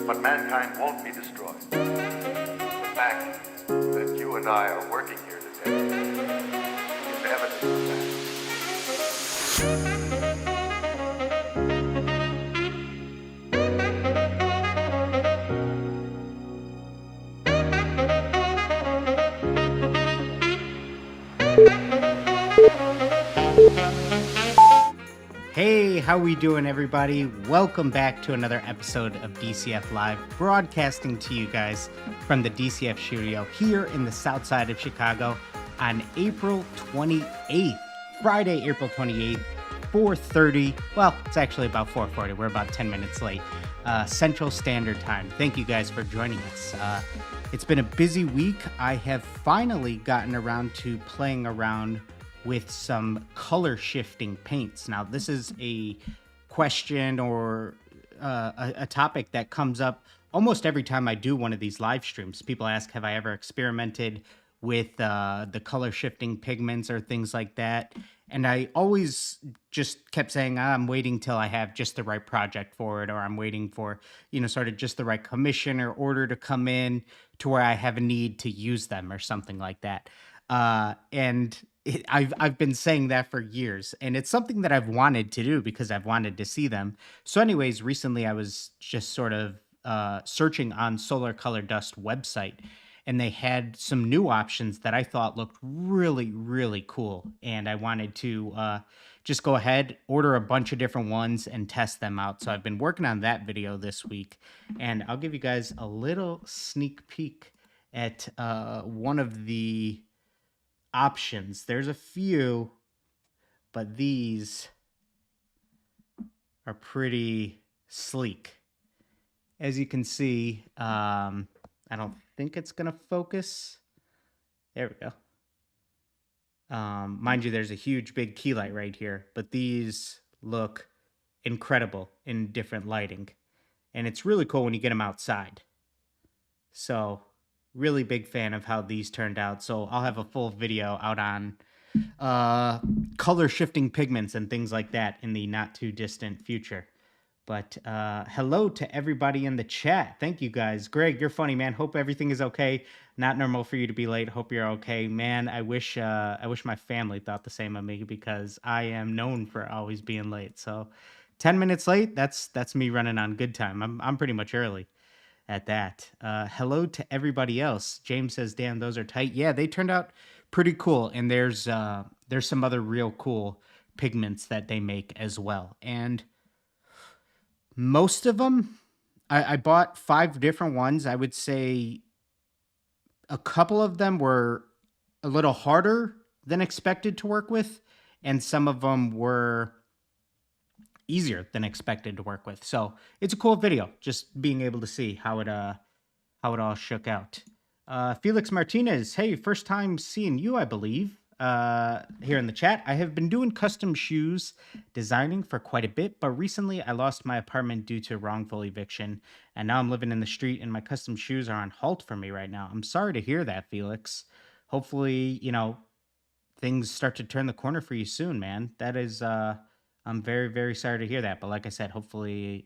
But mankind won't be destroyed. The fact that you and I are working here today is evidence of that. Hey, how we doing, everybody? Welcome back to another episode of DCF Live, broadcasting to you guys from the DCF studio here in the south side of Chicago on April 28th, Friday, April 28th, 4:30. Well, it's actually about 4:40. We're about 10 minutes late. Central Standard Time. Thank you guys for joining us. It's been a busy week. I have finally gotten around to playing around with some color shifting paints. Now, this is a question or a topic that comes up almost every time I do one of these live streams. People ask, have I ever experimented with the color shifting pigments or things like that? And I always just kept saying, I'm waiting till I have just the right project for it, or I'm waiting for, sort of just the right commission or order to come in to where I have a need to use them or something like that. I've been saying that for years, and it's something that I've wanted to do because I've wanted to see them. So anyways, recently I was just sort of searching on Solar Color Dust website, and they had some new options that I thought looked really, really cool. And I wanted to just go ahead, order a bunch of different ones and test them out. So I've been working on that video this week, and I'll give you guys a little sneak peek at one of the options. There's a few, but these are pretty sleek. As you can see, I don't think it's gonna focus. There we go. Mind you, there's a huge big key light right here, but these look incredible in different lighting, and it's really cool when you get them outside. So really big fan of how these turned out. So I'll have a full video out on color shifting pigments and things like that in the not too distant future. But hello to everybody in the chat. Thank you guys. Greg, you're funny, man. Hope everything is okay. Not normal for you to be late. Hope you're okay, man. I wish my family thought the same of me, because I am known for always being late. So 10 minutes late, that's me running on good time. I'm pretty much early at that. Hello to everybody else. James says, damn, those are tight. Yeah, they turned out pretty cool. And there's some other real cool pigments that they make as well. And most of them, I bought 5 different ones. I would say a couple of them were a little harder than expected to work with, and some of them were easier than expected to work with. So it's a cool video, just being able to see how it all shook out. Felix Martinez, hey, first time seeing you, I believe, here in the chat. I have been doing custom shoes designing for quite a bit, but recently I lost my apartment due to wrongful eviction, and now I'm living in the street, and my custom shoes are on halt for me right now. I'm sorry to hear that, Felix. Hopefully, things start to turn the corner for you soon, man. That is, I'm very, very sorry to hear that. But like I said, hopefully,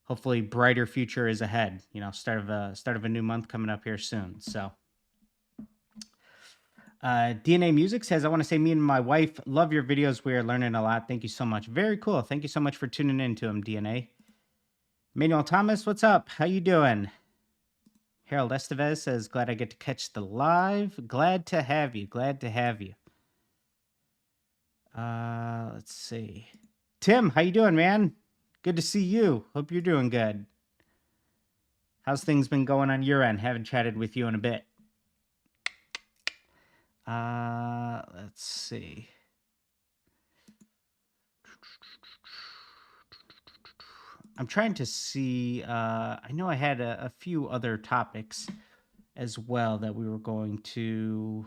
hopefully brighter future is ahead. Start of a new month coming up here soon. So DNA Music says, I want to say me and my wife love your videos. We are learning a lot. Thank you so much. Very cool. Thank you so much for tuning in to them, DNA. Manuel Thomas, what's up? How you doing? Harold Estevez says, glad I get to catch the live. Glad to have you. Glad to have you. Let's see. Tim, how you doing, man? Good to see you. Hope you're doing good. How's things been going on your end? Haven't chatted with you in a bit. Let's let's see. I'm trying to see. I know I had a few other topics as well that we were going to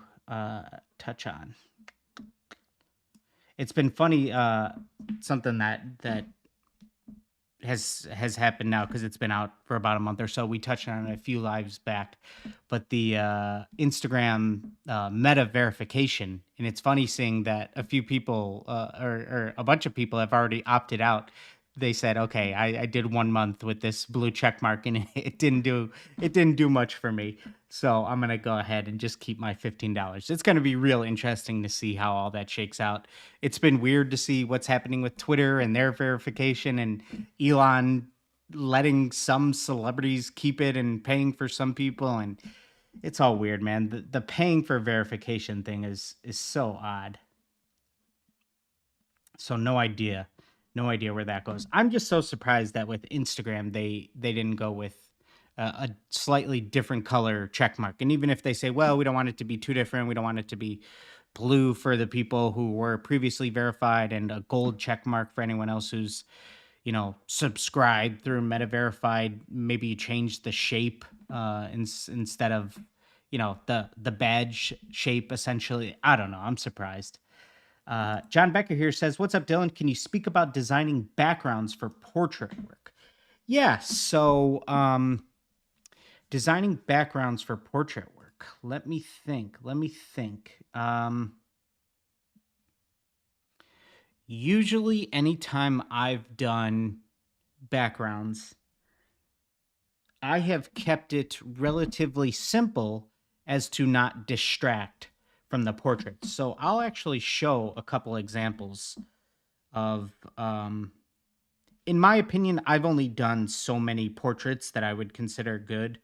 touch on. It's been funny. Something that has happened now because it's been out for about a month or so. We touched on it a few lives back, but the Instagram meta verification, and it's funny seeing that a few people or a bunch of people have already opted out. They said, "Okay, I did 1 month with this blue check mark, and it didn't do much for me. So I'm gonna go ahead and just keep my $15." It's gonna be real interesting to see how all that shakes out. It's been weird to see what's happening with Twitter and their verification, and Elon letting some celebrities keep it and paying for some people, and it's all weird, man. The paying for verification thing is so odd. So no idea where that goes. I'm just so surprised that with Instagram they didn't go with a slightly different color check mark. And even if they say, well, we don't want it to be too different, we don't want it to be blue for the people who were previously verified, and a gold check mark for anyone else who's subscribed through Meta Verified. Maybe you change the shape instead of the badge shape. Essentially, I don't know. I'm surprised. John Becker here says, "What's up, Dillon? Can you speak about designing backgrounds for portrait work?" Yeah, so designing backgrounds for portrait work. Let me think. Usually, anytime I've done backgrounds, I have kept it relatively simple as to not distract from the portrait. So I'll actually show a couple examples of, in my opinion, I've only done so many portraits that I would consider good.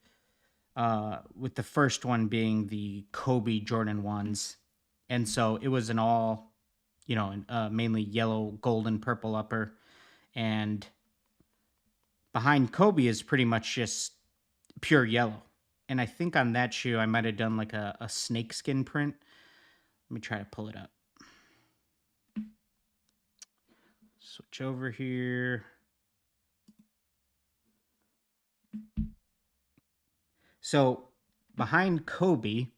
With the first one being the Kobe Jordan 1s. And so it was an all, mainly yellow, gold, and purple upper. And behind Kobe is pretty much just pure yellow. And I think on that shoe, I might have done like a snakeskin print. Let me try to pull it up. Switch over here. So behind Kobe,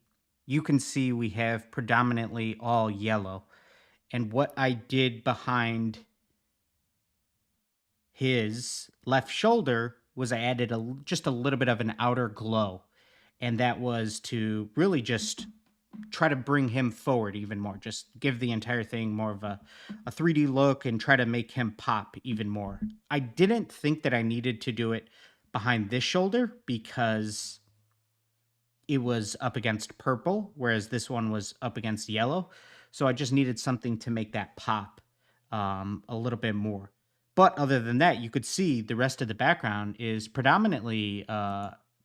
you can see we have predominantly all yellow. And what I did behind his left shoulder was I added just a little bit of an outer glow. And that was to really just try to bring him forward even more. Just give the entire thing more of a 3D look and try to make him pop even more. I didn't think that I needed to do it behind this shoulder because it was up against purple, whereas this one was up against yellow. So I just needed something to make that pop a little bit more. But other than that, you could see the rest of the background is predominantly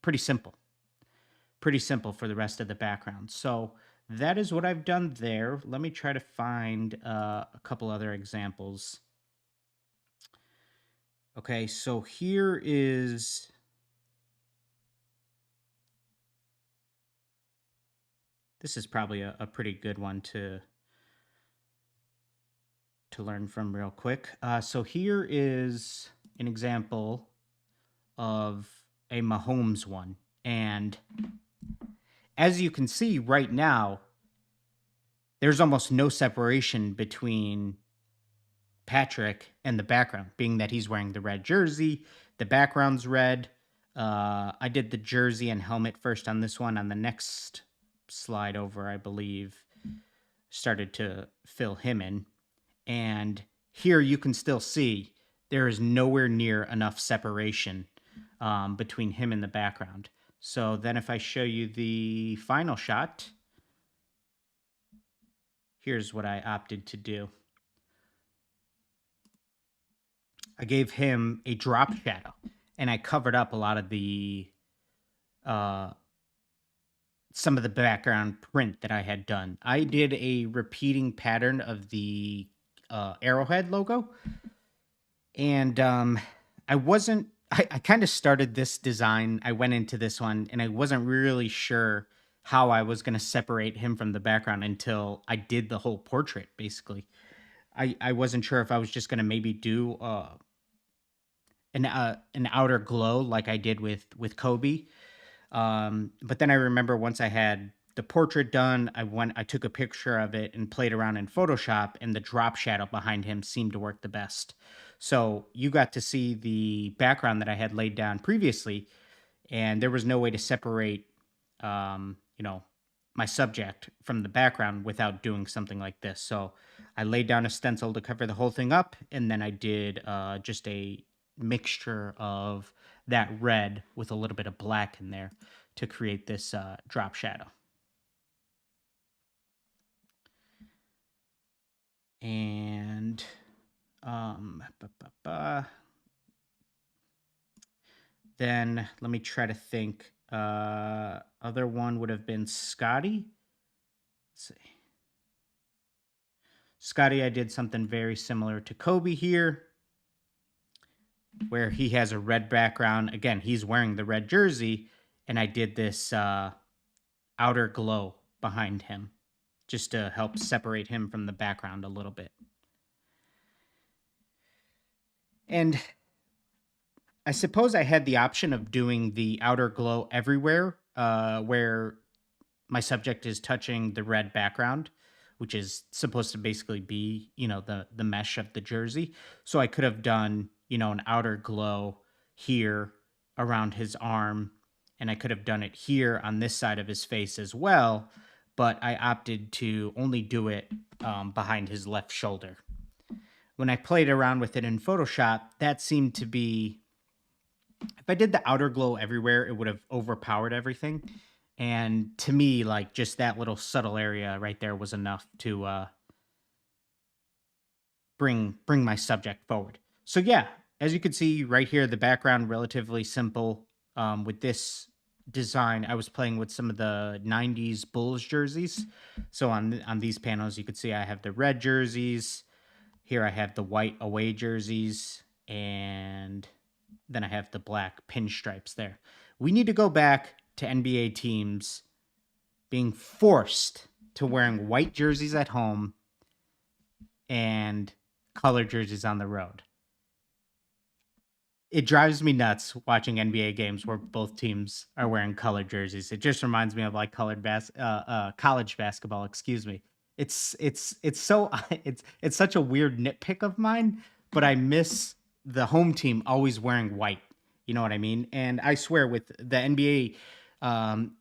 pretty simple. Pretty simple for the rest of the background. So that is what I've done there. Let me try to find a couple other examples. Okay, so here is... This is probably a pretty good one to learn from real quick. So here is an example of a Mahomes one. And as you can see right now, there's almost no separation between Patrick and the background, being that he's wearing the red jersey, the background's red. I did the jersey and helmet first on this one. On the next slide over, I believe, started to fill him in. And here you can still see there is nowhere near enough separation between him and the background. So then if I show you the final shot, here's what I opted to do. I gave him a drop shadow, and I covered up a lot of the some of the background print that I had done. I did a repeating pattern of the Arrowhead logo, and I kind of started this design. I went into this one, and I wasn't really sure how I was going to separate him from the background until I did the whole portrait, basically. I wasn't sure if I was just going to maybe do an outer glow like I did with Kobe. But then I remember once I had the portrait done, I took a picture of it and played around in Photoshop, and the drop shadow behind him seemed to work the best. So you got to see the background that I had laid down previously, and there was no way to separate, you know, my subject from the background without doing something like this. So I laid down a stencil to cover the whole thing up, and then I did just a mixture of that red with a little bit of black in there to create this drop shadow. And then let me try to think. Other one would have been Scotty. Let's see. Scotty, I did something very similar to Kobe here, where he has a red background. Again, he's wearing the red jersey, and I did this outer glow behind him just to help separate him from the background a little bit. And I suppose I had the option of doing the outer glow everywhere, where my subject is touching the red background, which is supposed to basically be, the mesh of the jersey. So I could have done, an outer glow here around his arm, and I could have done it here on this side of his face as well, but I opted to only do it behind his left shoulder. When I played around with it in Photoshop, that seemed to be, if I did the outer glow everywhere, it would have overpowered everything. And to me, like, just that little subtle area right there was enough to bring my subject forward. So yeah, as you can see right here, the background relatively simple. With this design, I was playing with some of the 90s Bulls jerseys. So on these panels, you could see I have the red jerseys. Here I have the white away jerseys, and then I have the black pinstripes there. We need to go back to NBA teams being forced to wearing white jerseys at home and color jerseys on the road. It drives me nuts watching NBA games where both teams are wearing colored jerseys. It just reminds me of like college basketball. Excuse me. It's so it's such a weird nitpick of mine, but I miss the home team always wearing white. You know what I mean? And I swear with the NBA, and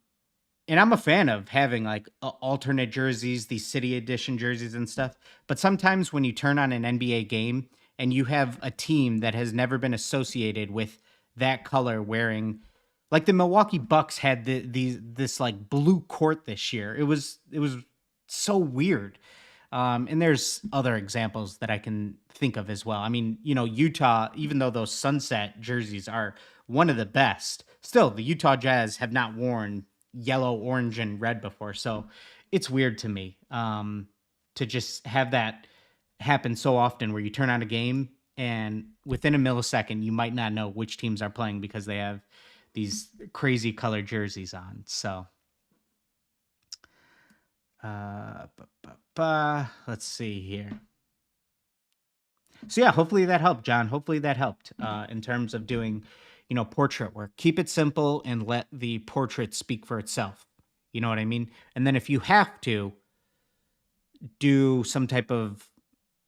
I'm a fan of having like alternate jerseys, these city edition jerseys and stuff. But sometimes when you turn on an NBA game and you have a team that has never been associated with that color wearing, like the Milwaukee Bucks had this like blue court this year. It was so weird. And there's other examples that I can think of as well. I mean, Utah, even though those sunset jerseys are one of the best, still the Utah Jazz have not worn yellow, orange, and red before. So it's weird to me to just have that happen so often where you turn on a game and within a millisecond, you might not know which teams are playing because they have these crazy colored jerseys on. So let's see here. So yeah, hopefully that helped, John. Hopefully that helped in terms of doing, portrait work. Keep it simple and let the portrait speak for itself. You know what I mean? And then if you have to do some type of,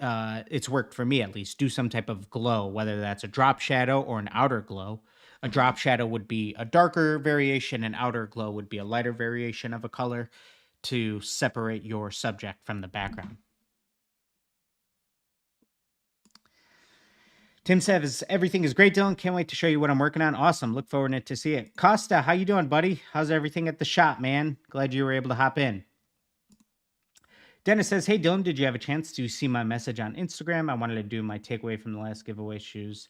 it's worked for me at least, do some type of glow, whether that's a drop shadow or an outer glow. A drop shadow would be a darker variation, an outer glow would be a lighter variation of a color to separate your subject from the background. Tim says, everything is great, Dillon. Can't wait to show you what I'm working on. Awesome. Look forward to see it. Costa, how you doing, buddy? How's everything at the shop, man? Glad you were able to hop in. Dennis says, hey, Dillon, did you have a chance to see my message on Instagram? I wanted to do my takeaway from the last giveaway shoes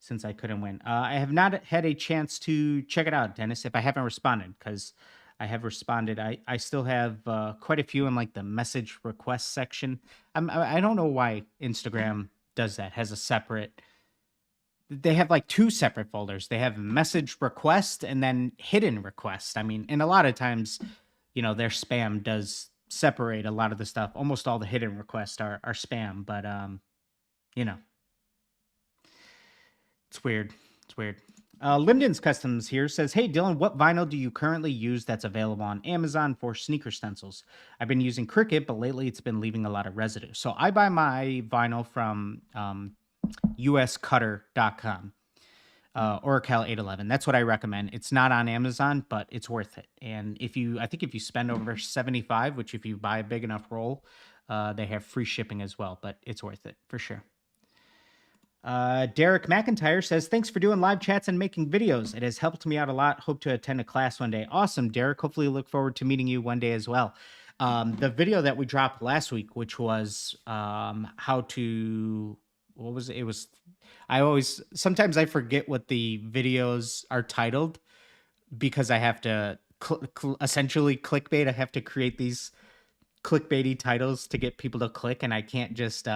since I couldn't win. I have not had a chance to check it out, Dennis, if I haven't responded, because I have responded. I still have quite a few in like the message request section. I don't know why Instagram does that, has a separate... They have like two separate folders. They have message request and then hidden request. I mean, and a lot of times their spam does separate a lot of the stuff. Almost all the hidden requests are spam, but you know, it's weird. It's weird. Limden's Customs here says, "Hey Dylan, what vinyl do you currently use that's available on Amazon for sneaker stencils? I've been using Cricut, but lately it's been leaving a lot of residue. So I buy my vinyl from uscutter.com, Oracle 811. That's what I recommend. It's not on Amazon, but it's worth it. And I think if you spend over 75, which if you buy a big enough roll, they have free shipping as well. But it's worth it for sure." Derek McIntyre says, "Thanks for doing live chats and making videos. It has helped me out a lot. Hope to attend a class one day." Awesome, Derek. Hopefully look forward to meeting you one day as well. The video that we dropped last week, which was how to, what was it? It was, sometimes I forget what the videos are titled because I have to essentially clickbait. I have to create these clickbaity titles to get people to click, and I can't just,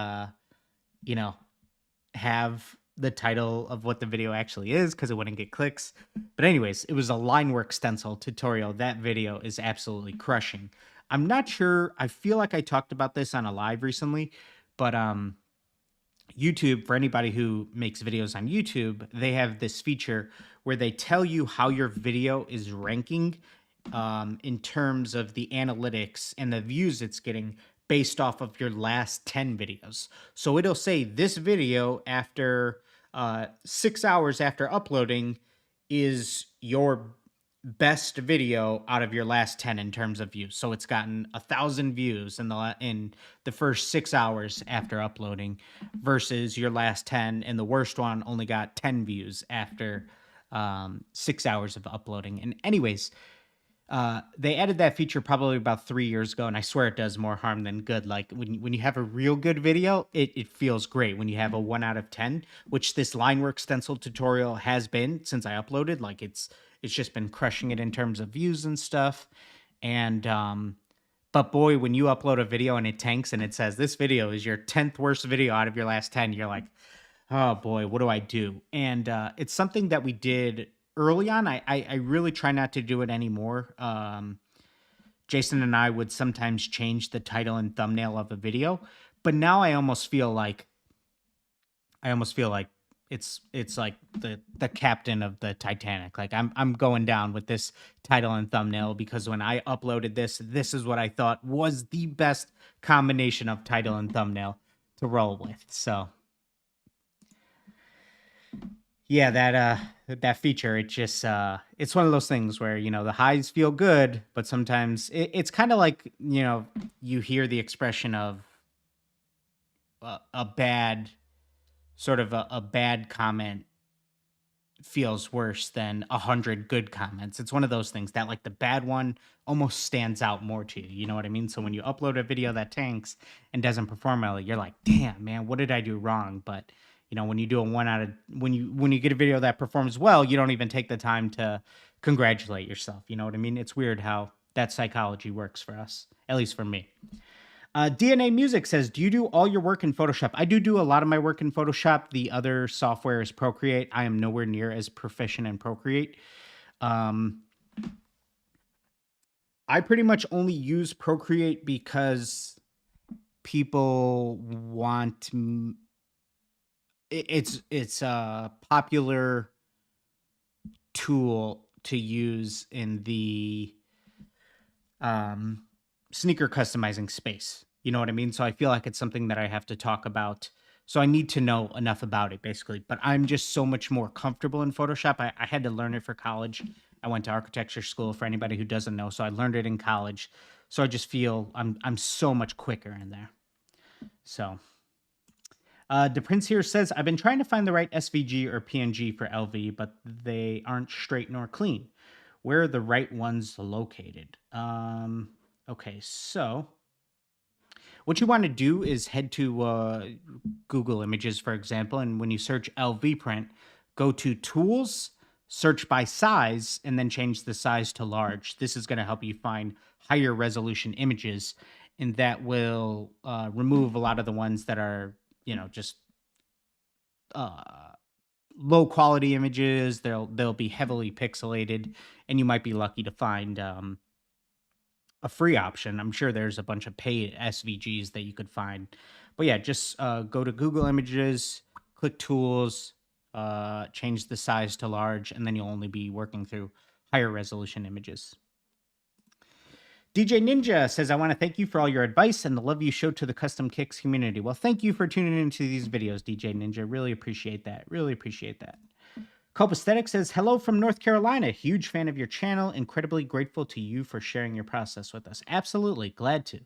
have the title of what the video actually is because it wouldn't get clicks. But anyways, it was a line work stencil tutorial. That video is absolutely crushing. I'm not sure. I feel like I talked about this on a live recently, but YouTube, for anybody who makes videos on YouTube, they have this feature where they tell you how your video is ranking in terms of the analytics and the views it's getting based off of your last 10 videos. So it'll say this video after 6 hours after uploading is your best video out of your last 10 in terms of views. So it's gotten 1,000 views in the first 6 hours after uploading versus your last 10, and the worst one only got 10 views after 6 hours of uploading. And anyways, they added that feature probably about 3 years ago, and I swear it does more harm than good. Like when you have a real good video, it feels great. When you have a 1 out of 10, which this line work stencil tutorial has been since I uploaded, like it's just been crushing it in terms of views and stuff. And but boy, when you upload a video and it tanks and it says this video is your 10th worst video out of your last 10, you're like, oh boy, what do I do? And it's something that we did early on. I really try not to do it anymore. Jason and I would sometimes change the title and thumbnail of a video, but now I almost feel like it's like the captain of the Titanic. Like I'm going down with this title and thumbnail because when I uploaded this is what I thought was the best combination of title and thumbnail to roll with. So yeah, that feature, it just it's one of those things where, the highs feel good, but sometimes it's kind of like, you hear the expression of a bad a bad comment feels worse than 100 good comments. It's one of those things that, like, the bad one almost stands out more to you. You know what I mean? So when you upload a video that tanks and doesn't perform well, you're like, damn, man, what did I do wrong? But when you do when you get a video that performs well, you don't even take the time to congratulate yourself. You know what I mean? It's weird how that psychology works for us, at least for me. DNA Music says, "Do you do all your work in Photoshop?" I do a lot of my work in Photoshop. The other software is Procreate. I am nowhere near as proficient in Procreate. I pretty much only use Procreate because people want it's a popular tool to use in the sneaker customizing space. You know what I mean? So I feel like it's something that I have to talk about. So I need to know enough about it, basically. But I'm just so much more comfortable in Photoshop. I had to learn it for college. I went to architecture school, for anybody who doesn't know. So I learned it in college. So I just feel I'm so much quicker in there. So the Prince here says, "I've been trying to find the right SVG or PNG for LV, but they aren't straight nor clean. Where are the right ones located?" Okay, so what you want to do is head to Google Images, for example, and when you search LV print, go to Tools, search by size, and then change the size to large. This is going to help you find higher resolution images, and that will remove a lot of the ones that are, just low quality images. They'll be heavily pixelated, and you might be lucky to find a free option. I'm sure there's a bunch of paid SVGs that you could find. But yeah, just go to Google Images, click Tools, change the size to large, and then you'll only be working through higher resolution images. DJ Ninja says, I want to thank you for all your advice and the love you showed to the custom kicks community. Well, thank you for tuning into these videos, DJ Ninja. Really appreciate that. Really appreciate that. Copaesthetic says, hello from North Carolina. Huge fan of your channel. Incredibly grateful to you for sharing your process with us. Absolutely. Glad to.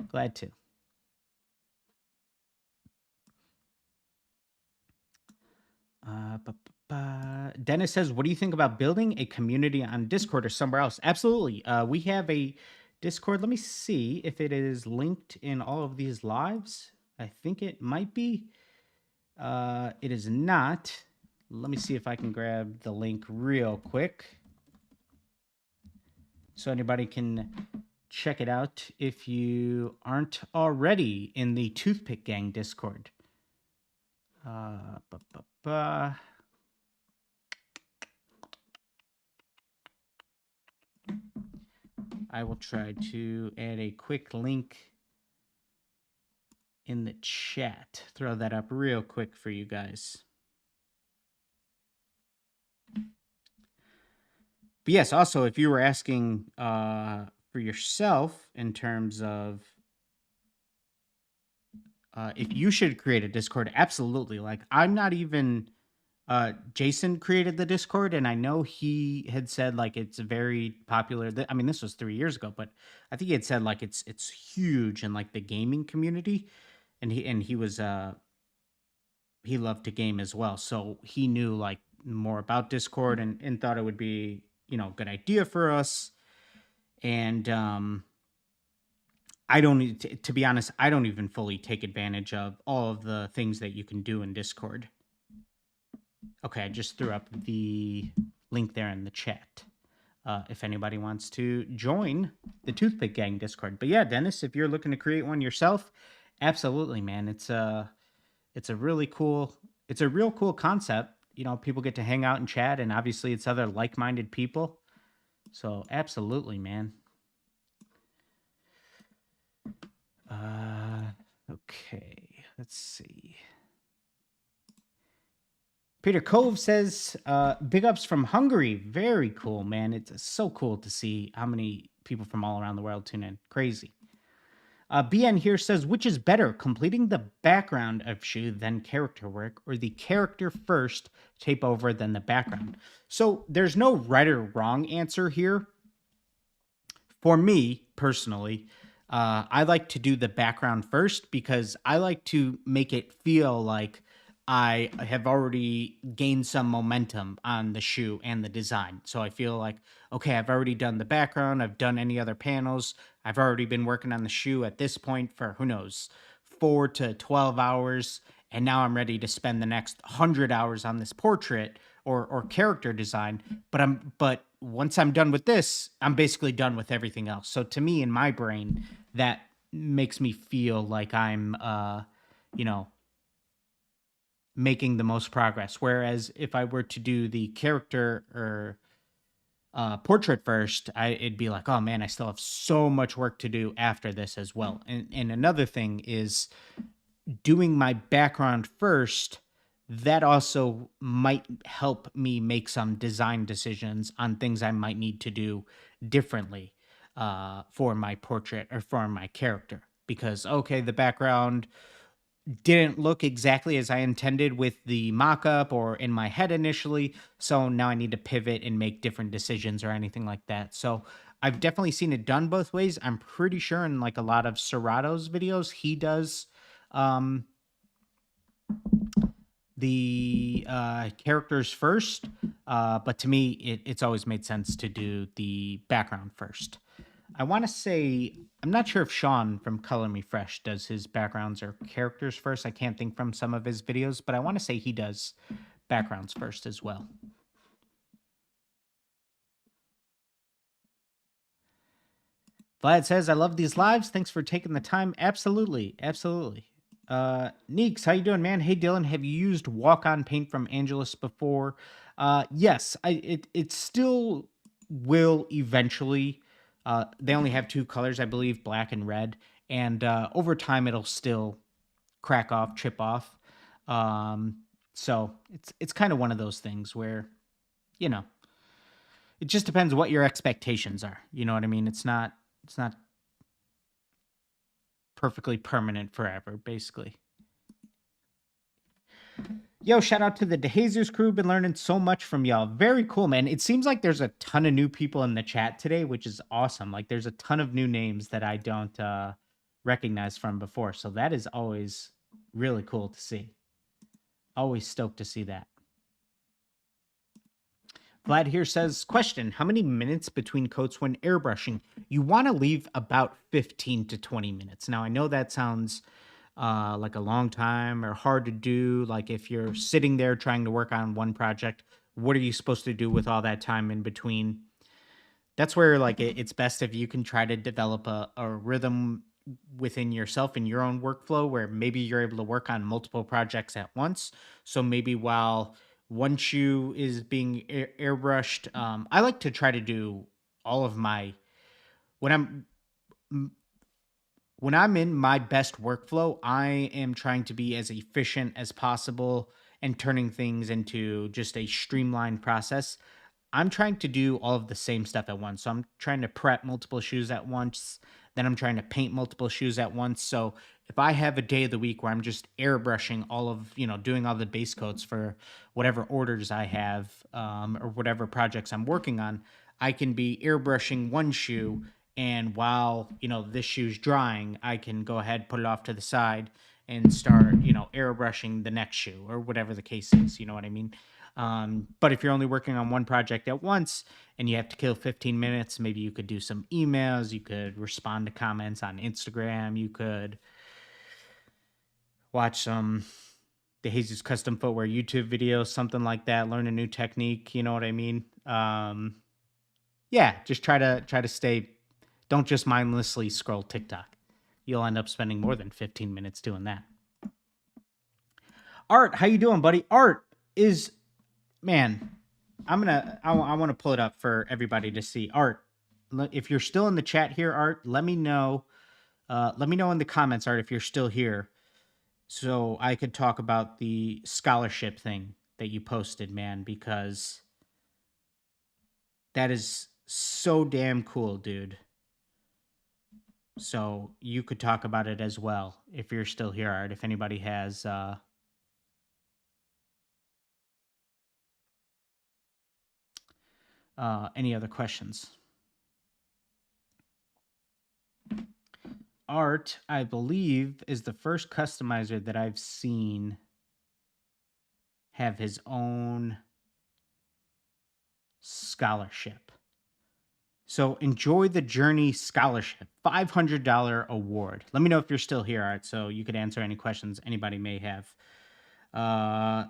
Glad to. Dennis says, what do you think about building a community on Discord or somewhere else? Absolutely. We have a Discord. Let me see if it is linked in all of these lives. I think it might be. It is not. Let me see if I can grab the link real quick so anybody can check it out if you aren't already in the Toothpick Gang Discord. I will try to add a quick link in the chat. Throw that up real quick for you guys. But yes, also, if you were asking for yourself in terms of if you should create a Discord, absolutely. Like, I'm not even... Jason created the Discord, and I know he had said like it's very popular. I mean, this was 3 years ago, but I think he had said like it's huge in like the gaming community, and he was he loved to game as well, so he knew like more about Discord and thought it would be, you know, a good idea for us. And I don't need to be honest, I don't even fully take advantage of all of the things that you can do in Discord. Okay, I just threw up the link there in the chat if anybody wants to join the Toothpick Gang Discord. But yeah, Dennis, if you're looking to create one yourself, absolutely, man. It's a really cool, it's a real cool concept. You know, people get to hang out and chat, and obviously it's other like-minded people. So absolutely, man. Okay, let's see. Peter Cove says, big ups from Hungary. Very cool, man. It's so cool to see how many people from all around the world tune in. Crazy. BN here says, which is better, completing the background of shoe then character work, or the character first, tape over, then the background? So there's no right or wrong answer here. For me, personally, I like to do the background first because I like to make it feel like I have already gained some momentum on the shoe and the design. So I feel like, okay, I've already done the background. I've done any other panels. I've already been working on the shoe at this point for, who knows, 4 to 12 hours. And now I'm ready to spend the next 100 hours on this portrait or character design. But once I'm done with this, I'm basically done with everything else. So to me, in my brain, that makes me feel like I'm, you know, making the most progress. Whereas if I were to do the character or portrait first, it'd be like, oh man, I still have so much work to do after this as well. And another thing is doing my background first. That also might help me make some design decisions on things I might need to do differently for my portrait or for my character. Because, okay, the background didn't look exactly as I intended with the mock-up or in my head initially, so now I need to pivot and make different decisions or anything like that. So I've definitely seen it done both ways. I'm pretty sure in like a lot of Serato's videos, he does the characters first, but to me, it's always made sense to do the background first. I want to say, I'm not sure if Sean from Color Me Fresh does his backgrounds or characters first. I can't think from some of his videos, but I want to say he does backgrounds first as well. Vlad says, I love these lives. Thanks for taking the time. Absolutely. Absolutely. Neeks, how you doing, man? Hey, Dylan, have you used walk-on paint from Angelus before? Yes, it still will eventually They only have two colors, I believe, black and red. And over time, it'll still crack off, chip off. Um, so it's kind of one of those things where, you know, it just depends what your expectations are. You know what I mean? It's not perfectly permanent forever, basically. Yo, shout out to the DeJesus crew. Been learning so much from y'all. Very cool, man. It seems like there's a ton of new people in the chat today, which is awesome. Like there's a ton of new names that I don't recognize from before. So that is always really cool to see. Always stoked to see that. Vlad here says, question, how many minutes between coats when airbrushing? You want to leave about 15 to 20 minutes. Now, I know that sounds like a long time or hard to do. Like if you're sitting there trying to work on one project, what are you supposed to do with all that time in between? That's where like it's best if you can try to develop a rhythm within yourself in your own workflow where maybe you're able to work on multiple projects at once. So maybe while one shoe is being airbrushed, I like to try to do all of my when I'm in my best workflow, I am trying to be as efficient as possible and turning things into just a streamlined process. I'm trying to do all of the same stuff at once. So I'm trying to prep multiple shoes at once. Then I'm trying to paint multiple shoes at once. So if I have a day of the week where I'm just airbrushing all of, doing all the base coats for whatever orders I have or whatever projects I'm working on, I can be airbrushing one shoe. And while, this shoe's drying, I can go ahead, put it off to the side and start, airbrushing the next shoe or whatever the case is. You know what I mean? But if you're only working on one project at once and you have to kill 15 minutes, maybe you could do some emails, you could respond to comments on Instagram, you could watch some DeJesus custom footwear YouTube videos, something like that, learn a new technique, you know what I mean? Yeah, just try to stay, don't just mindlessly scroll TikTok. You'll end up spending more than 15 minutes doing that. Art, how you doing, buddy? Art is, man, I want to pull it up for everybody to see. Art, if you're still in the chat here, Art, let me know. Let me know in the comments, Art, if you're still here, so I could talk about the scholarship thing that you posted, man, because that is so damn cool, dude. So you could talk about it as well if you're still here, Art. If anybody has any other questions. Art, I believe, is the first customizer that I've seen have his own scholarship. So Enjoy the Journey Scholarship, $500 award. Let me know if you're still here, Art, so you could answer any questions anybody may have.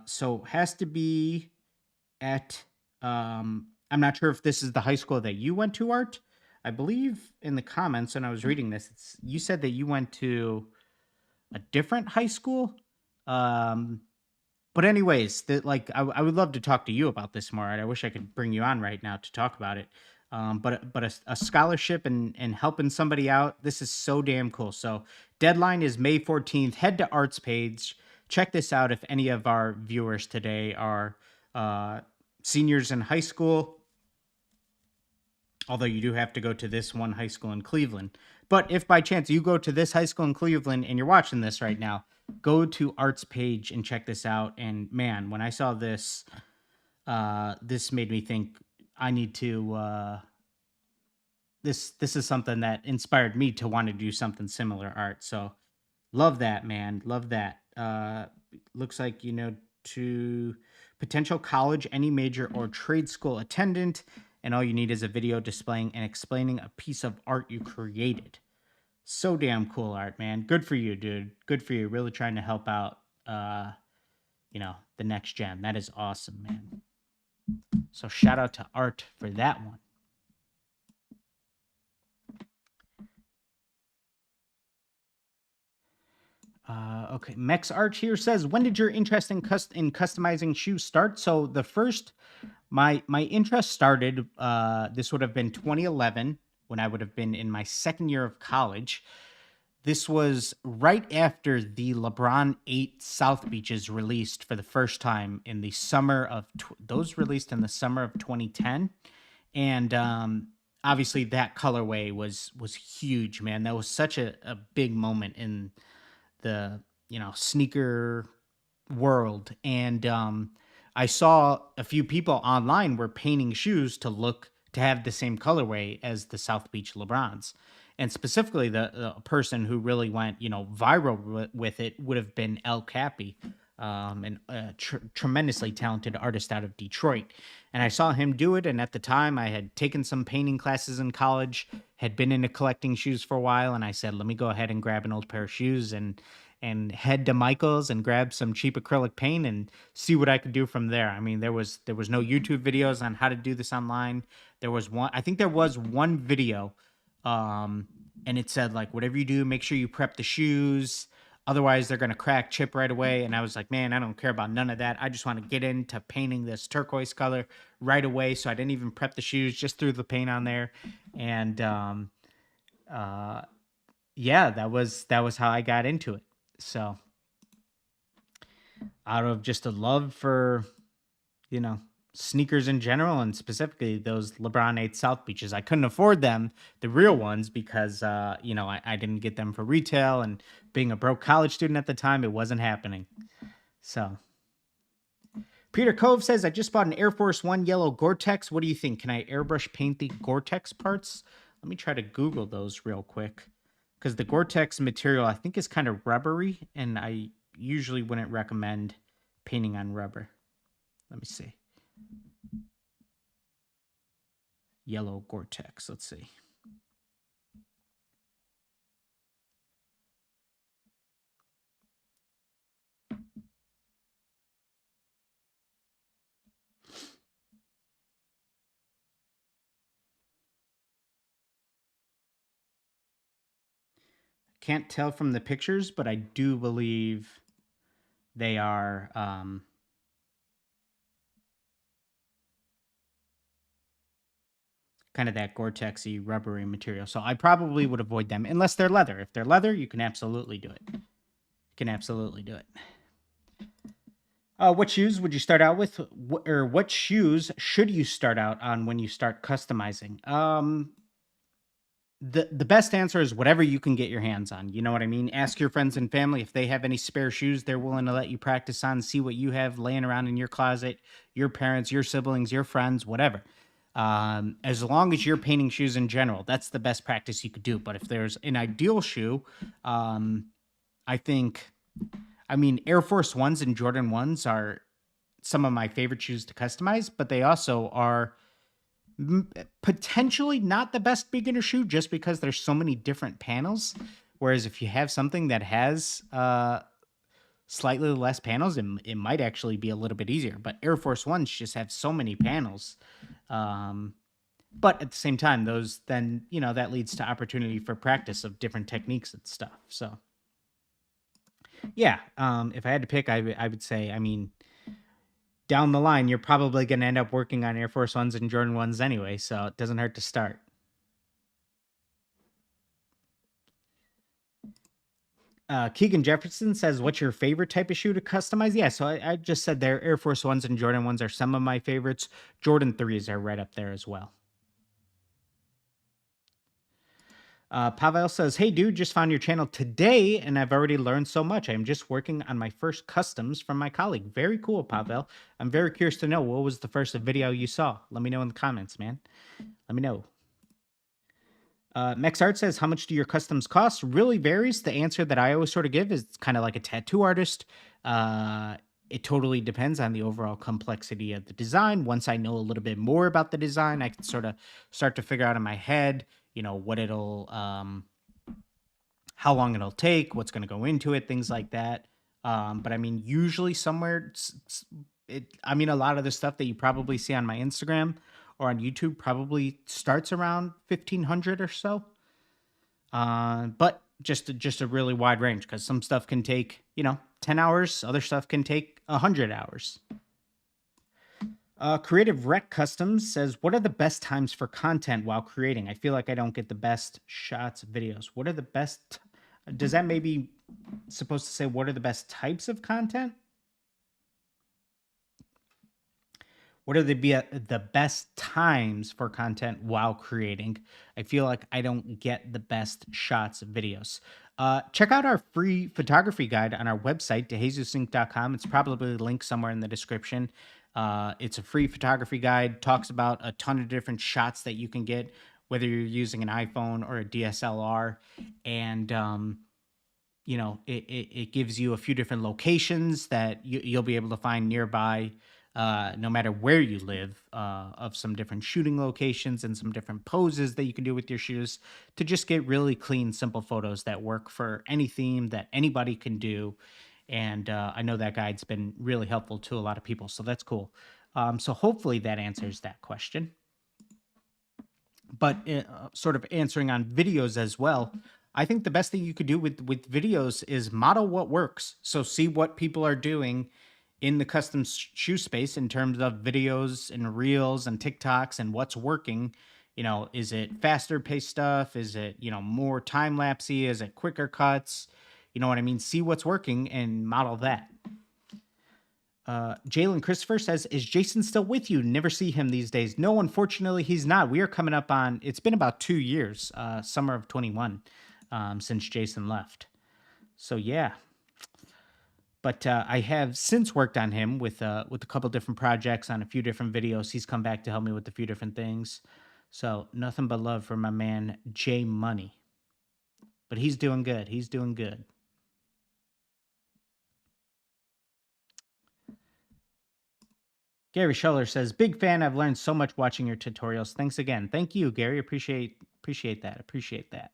So has to be at, I'm not sure if this is the high school that you went to, Art. I believe in the comments when I was reading this, you said that you went to a different high school. But anyways, I would love to talk to you about this more, Art. I wish I could bring you on right now to talk about it. But a scholarship and helping somebody out, this is so damn cool. So deadline is May 14th. Head to Art's page. Check this out if any of our viewers today are seniors in high school. Although you do have to go to this one high school in Cleveland. But if by chance you go to this high school in Cleveland and you're watching this right now, go to Art's page and check this out. And man, when I saw this, this made me think I need to, this is something that inspired me to want to do something similar, Art. So love that, man. Love that. Looks like, to potential college, any major or trade school attendant. And all you need is a video displaying and explaining a piece of art you created. So damn cool, Art, man. Good for you, dude. Good for you. Really trying to help out, the next gen. That is awesome, man. So shout out to Art for that one. Okay, Mex Arch here says, when did your interest in customizing shoes start? So my interest started, this would have been 2011. when I would have been in my second year of college. This was right after the LeBron 8 South Beaches released for the first time in the summer of those released in the summer of 2010. And obviously that colorway was huge, man. That was such a big moment in the, sneaker world. And I saw a few people online were painting shoes to have the same colorway as the South Beach LeBrons. And specifically, the person who really went, viral with it would have been El Cappy, an tremendously talented artist out of Detroit. And I saw him do it. And at the time, I had taken some painting classes in college, had been into collecting shoes for a while. And I said, let me go ahead and grab an old pair of shoes and head to Michael's and grab some cheap acrylic paint and see what I could do from there. I mean, there was no YouTube videos on how to do this online. I think there was one video, and it said, like, whatever you do, make sure you prep the shoes. Otherwise, they're going to crack, chip right away. And I was like, man, I don't care about none of that. I just want to get into painting this turquoise color right away. So I didn't even prep the shoes, just threw the paint on there. And yeah, that was how I got into it. So out of just a love for, sneakers in general, and specifically those LeBron 8 South Beaches. I couldn't afford them, the real ones, because, I didn't get them for retail, and being a broke college student at the time, it wasn't happening. So Peter Cove says, I just bought an Air Force One yellow Gore-Tex. What do you think? Can I airbrush paint the Gore-Tex parts? Let me try to Google those real quick, because the Gore-Tex material, I think, is kind of rubbery, and I usually wouldn't recommend painting on rubber. Let me see. Yellow Gore-Tex. Let's see. Can't tell from the pictures, but I do believe they are kind of that Gore-Texy rubbery material. So I probably would avoid them unless they're leather. If they're leather, you can absolutely do it. What shoes would you start out with, or what shoes should you start out on when you start customizing? The best answer is whatever you can get your hands on. You know what I mean? Ask your friends and family if they have any spare shoes they're willing to let you practice on. See what you have laying around in your closet, your parents, your siblings, your friends, whatever. As long as you're painting shoes in general, that's the best practice you could do. But if there's an ideal shoe, I mean, Air Force Ones and Jordan 1s are some of my favorite shoes to customize, but they also are potentially not the best beginner shoe just because there's so many different panels. Whereas if you have something that has slightly less panels, it might actually be a little bit easier. But Air Force Ones just have so many panels. But at the same time, those then, that leads to opportunity for practice of different techniques and stuff. So yeah, if I had to pick, I would say, I mean, down the line, you're probably going to end up working on Air Force Ones and Jordan 1s anyway, so it doesn't hurt to start. Keegan Jefferson says, what's your favorite type of shoe to customize? Yeah, so I just said there, Air Force Ones and Jordan 1s are some of my favorites. Jordan 3s are right up there as well. Pavel says, hey, dude, just found your channel today, and I've already learned so much. I'm just working on my first customs from my colleague. Very cool, Pavel. I'm very curious to know, what was the first video you saw? Let me know in the comments, man. Let me know. MexArt says, how much do your customs cost? Really varies. The answer that I always sort of give is kind of like a tattoo artist. It totally depends on the overall complexity of the design. Once I know a little bit more about the design, I can sort of start to figure out in my head, what it'll, how long it'll take, what's going to go into it, things like that. But I mean, usually somewhere, a lot of the stuff that you probably see on my Instagram or on YouTube probably starts around 1,500 or so. But just a really wide range, because some stuff can take, 10 hours. Other stuff can take 100 hours. Creative Rec Customs says, "What are the best times for content while creating? I feel like I don't get the best shots of videos. What are the best? Does that maybe supposed to say what are the best types of content? What are the best times for content while creating? I feel like I don't get the best shots of videos. Check out our free photography guide on our website, DeJesusInc.com. It's probably linked somewhere in the description. It's a free photography guide, talks about a ton of different shots that you can get, whether you're using an iPhone or a DSLR. And it gives you a few different locations that you'll be able to find nearby, no matter where you live, of some different shooting locations and some different poses that you can do with your shoes to just get really clean, simple photos that work for any theme that anybody can do. And I know that guide's been really helpful to a lot of people, so that's cool. So hopefully that answers that question. But sort of answering on videos as well, I think the best thing you could do with videos is model what works. So see what people are doing in the custom shoe space in terms of videos and reels and TikToks and what's working. Is it faster paced stuff? Is it, more time lapsey? Is it quicker cuts? You know what I mean? See what's working and model that. Jalen Christopher says, "Is Jason still with you? Never see him these days." No, unfortunately, he's not. We are coming up on, it's been about 2 years, summer of 21, since Jason left. So yeah. But I have since worked on him with a couple different projects on a few different videos. He's come back to help me with a few different things. So nothing but love for my man, J Money. But he's doing good. He's doing good. Gary Schuller says, "Big fan. I've learned so much watching your tutorials. Thanks again." Thank you, Gary. Appreciate that. Appreciate that.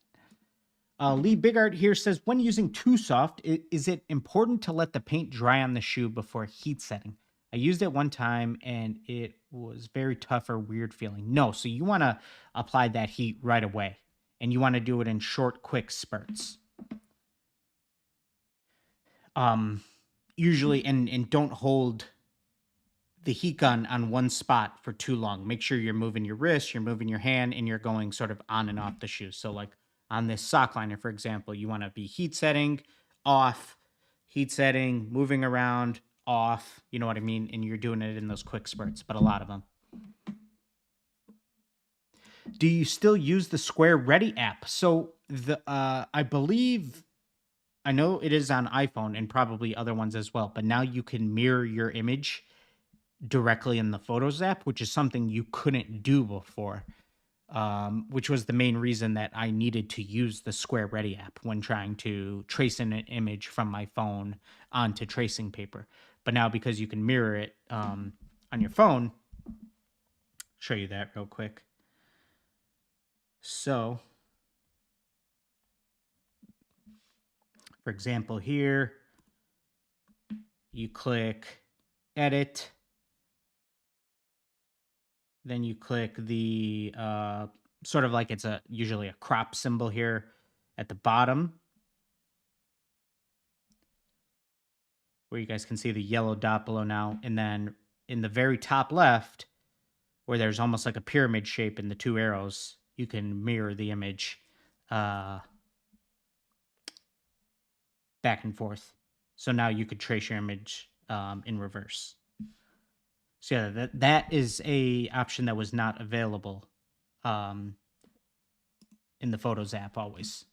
Lee Bigart here says, "When using Too Soft, is it important to let the paint dry on the shoe before heat setting? I used it one time and it was very tough or weird feeling." No, so you want to apply that heat right away, and you want to do it in short, quick spurts. Usually, and don't hold the heat gun on one spot for too long. Make sure you're moving your wrist, you're moving your hand, and you're going sort of on and off the shoe. So like on this sock liner, for example, you want to be heat setting, off, heat setting, moving around, off, you know what I mean? And you're doing it in those quick spurts, but a lot of them. Do you still use the Square Ready app? So I believe, I know it is on iPhone and probably other ones as well, but now you can mirror your image directly in the Photos app, which is something you couldn't do before, which was the main reason that I needed to use the Square Ready app when trying to trace in an image from my phone onto tracing paper. But now because you can mirror it on your phone, show you that real quick. So, for example, here, you click Edit, then you click the sort of like it's usually a crop symbol here at the bottom, where you guys can see the yellow dot below now. And then in the very top left, where there's almost like a pyramid shape in the two arrows, you can mirror the image back and forth. So now you could trace your image in reverse. So yeah, that is a option that was not available in the Photos app always.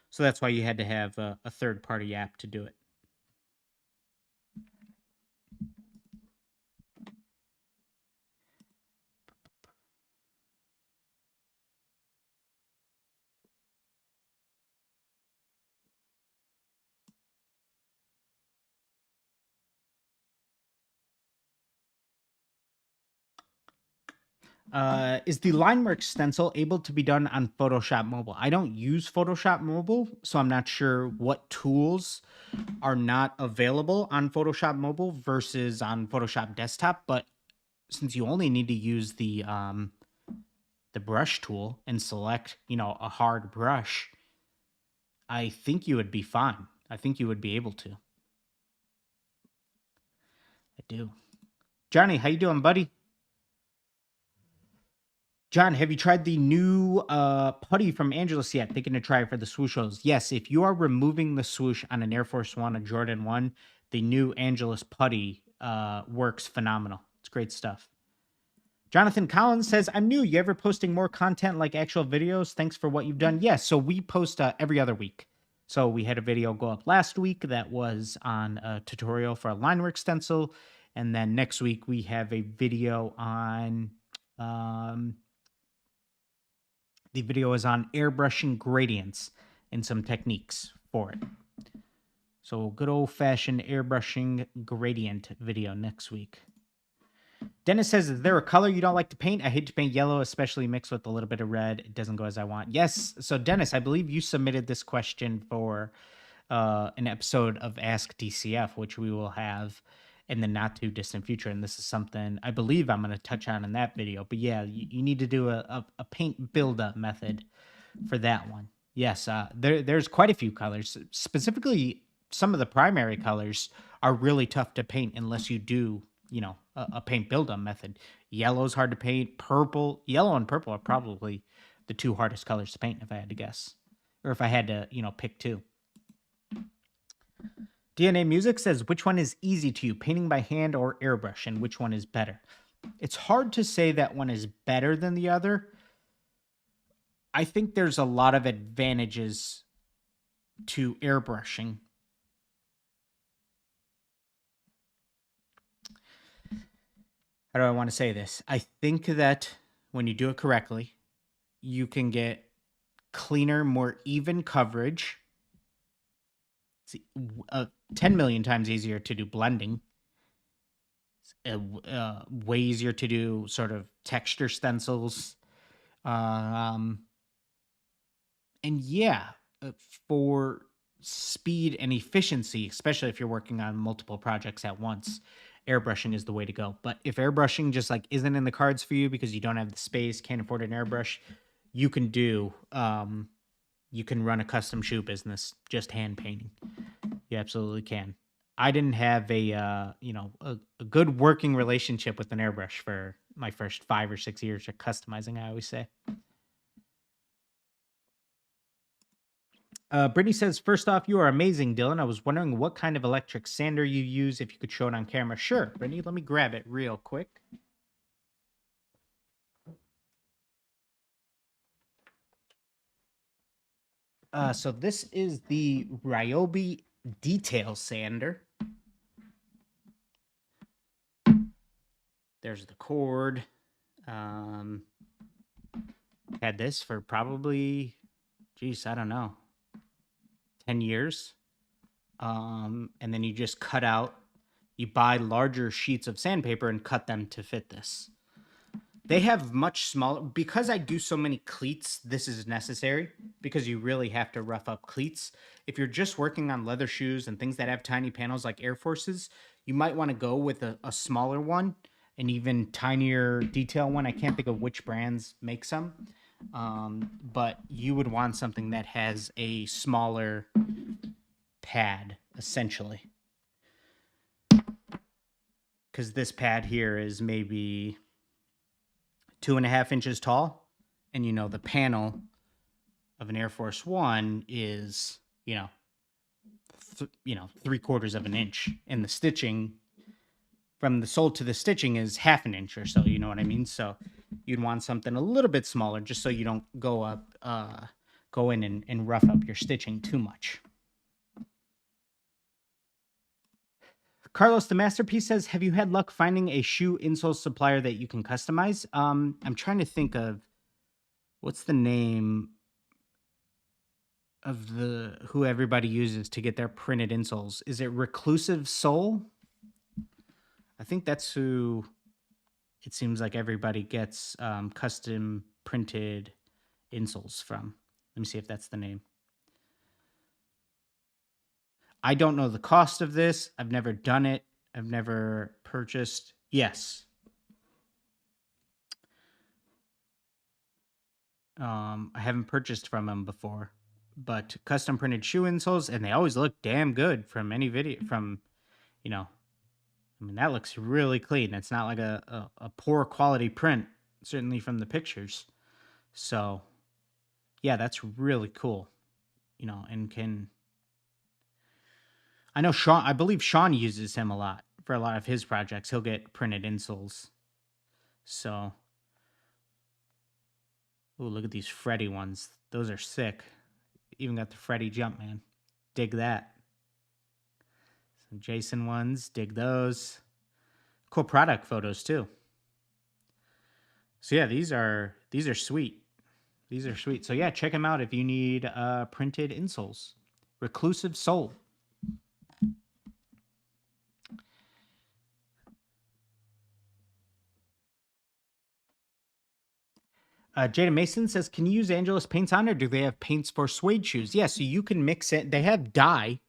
So that's why you had to have a third-party app to do it. Is the line work stencil able to be done on Photoshop Mobile? I don't use Photoshop Mobile, so I'm not sure what tools are not available on Photoshop Mobile versus on Photoshop Desktop. But since you only need to use the brush tool and select, a hard brush, I think you would be fine. I think you would be able to. I do. Johnny, how you doing, buddy? John, have you tried the new putty from Angelus yet? Thinking to try it for the swooshes. Yes, if you are removing the swoosh on an Air Force One, a Jordan 1, the new Angelus putty works phenomenal. It's great stuff. Jonathan Collins says, I'm new. You ever posting more content like actual videos? Thanks for what you've done. Yes, so we post every other week. So we had a video go up last week that was on a tutorial for a linework stencil. And then next week we have a video on... the video is on airbrushing gradients and some techniques for it. So good old-fashioned airbrushing gradient video next week. Dennis says, is there a color you don't like to paint? I hate to paint yellow, especially mixed with a little bit of red. It doesn't go as I want. Yes. So Dennis, I believe you submitted this question for an episode of Ask DCF, which we will have in the not too distant future. And this is something I believe I'm going to touch on in that video. But yeah, you need to do a paint buildup method for that one. Yes, there's quite a few colors. Specifically, some of the primary colors are really tough to paint unless you do, a paint buildup method. Yellow's hard to paint. Yellow and purple are probably the two hardest colors to paint if I had to guess. Or if I had to, pick two. DNA Music says, which one is easy to you, painting by hand or airbrush, and which one is better? It's hard to say that one is better than the other. I think there's a lot of advantages to airbrushing. How do I want to say this? I think that when you do it correctly, you can get cleaner, more even coverage. It's 10 million times easier to do blending. Way easier to do sort of texture stencils. And yeah, for speed and efficiency, especially if you're working on multiple projects at once, airbrushing is the way to go. But if airbrushing just like isn't in the cards for you because you don't have the space, can't afford an airbrush, you can do, you can run a custom shoe business just hand painting. You absolutely can. I didn't have a good working relationship with an airbrush for my first 5 or 6 years of customizing, I always say. Brittany says, first off, you are amazing, Dillon. I was wondering what kind of electric sander you use, if you could show it on camera. Sure, Brittany, let me grab it real quick. So this is the Ryobi Detail Sander. There's the cord. Had this for probably, geez, I don't know, 10 years. And then you just cut out, you buy larger sheets of sandpaper and cut them to fit this. They have much smaller, because I do so many cleats, this is necessary because you really have to rough up cleats. If you're just working on leather shoes and things that have tiny panels like Air Forces, you might want to go with a smaller one, an even tinier detail one. I can't think of which brands make some. But you would want something that has a smaller pad, essentially. Because this pad here is maybe 2.5 inches tall. And, the panel of an Air Force One is, 3/4 of an inch. And the stitching, from the sole to the stitching, is 1/2 inch or so, you know what I mean? So you'd want something a little bit smaller just so you don't go in and rough up your stitching too much. Carlos the Masterpiece says, have you had luck finding a shoe insole supplier that you can customize? I'm trying to think of what's the name of who everybody uses to get their printed insoles. Is it Reclusive Sole? I think that's who it seems like everybody gets custom printed insoles from. Let me see if that's the name. I don't know the cost of this. I've never done it. I've never purchased. Yes. I haven't purchased from them before, but custom printed shoe insoles, and they always look damn good from any video. That looks really clean. It's not like a poor quality print certainly from the pictures. So yeah, that's really cool, and I know Sean, I believe Sean uses him a lot for a lot of his projects. He'll get printed insoles. So, ooh, look at these Freddy ones. Those are sick. Even got the Freddy Jumpman. Dig that. Some Jason ones. Dig those. Cool product photos too. So yeah, these are sweet. These are sweet. So yeah, check them out if you need printed insoles. Reclusive Soul. Jada Mason says, can you use Angelus paints on, or do they have paints for suede shoes? Yeah, so you can mix it. They have dye.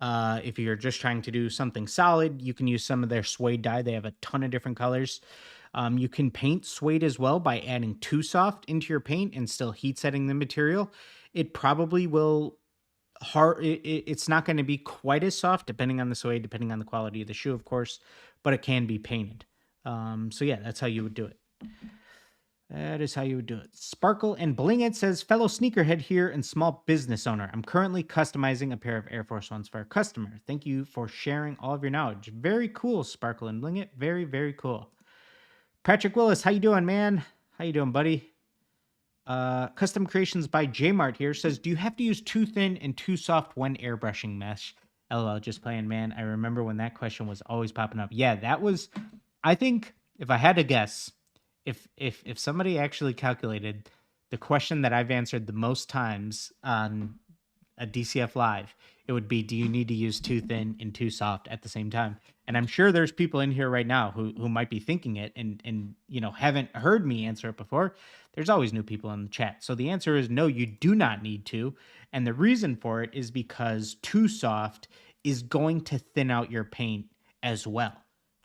If you're just trying to do something solid, you can use some of their suede dye. They have a ton of different colors. You can paint suede as well by adding Too Soft into your paint and still heat setting the material. It probably will it's not going to be quite as soft, depending on the suede, depending on the quality of the shoe, of course, but it can be painted. So yeah, that's how you would do it. That is how you would do it. Sparkle and Bling It says, fellow sneakerhead here and small business owner. I'm currently customizing a pair of Air Force Ones for a customer. Thank you for sharing all of your knowledge. Very cool, Sparkle and Bling It. Very, very cool. Patrick Willis, how you doing, man? How you doing, buddy? Custom Creations by Jmart here says, do you have to use too thin and too soft when airbrushing mesh? LOL, just playing, man. I remember when that question was always popping up. Yeah, that was, I think, if I had to guess, if somebody actually calculated the question that I've answered the most times on a DCF Live, it would be, do you need to use too thin and too soft at the same time? And I'm sure there's people in here right now who might be thinking it and haven't heard me answer it before. There's always new people in the chat. So the answer is no, you do not need to. And the reason for it is because too soft is going to thin out your paint as well,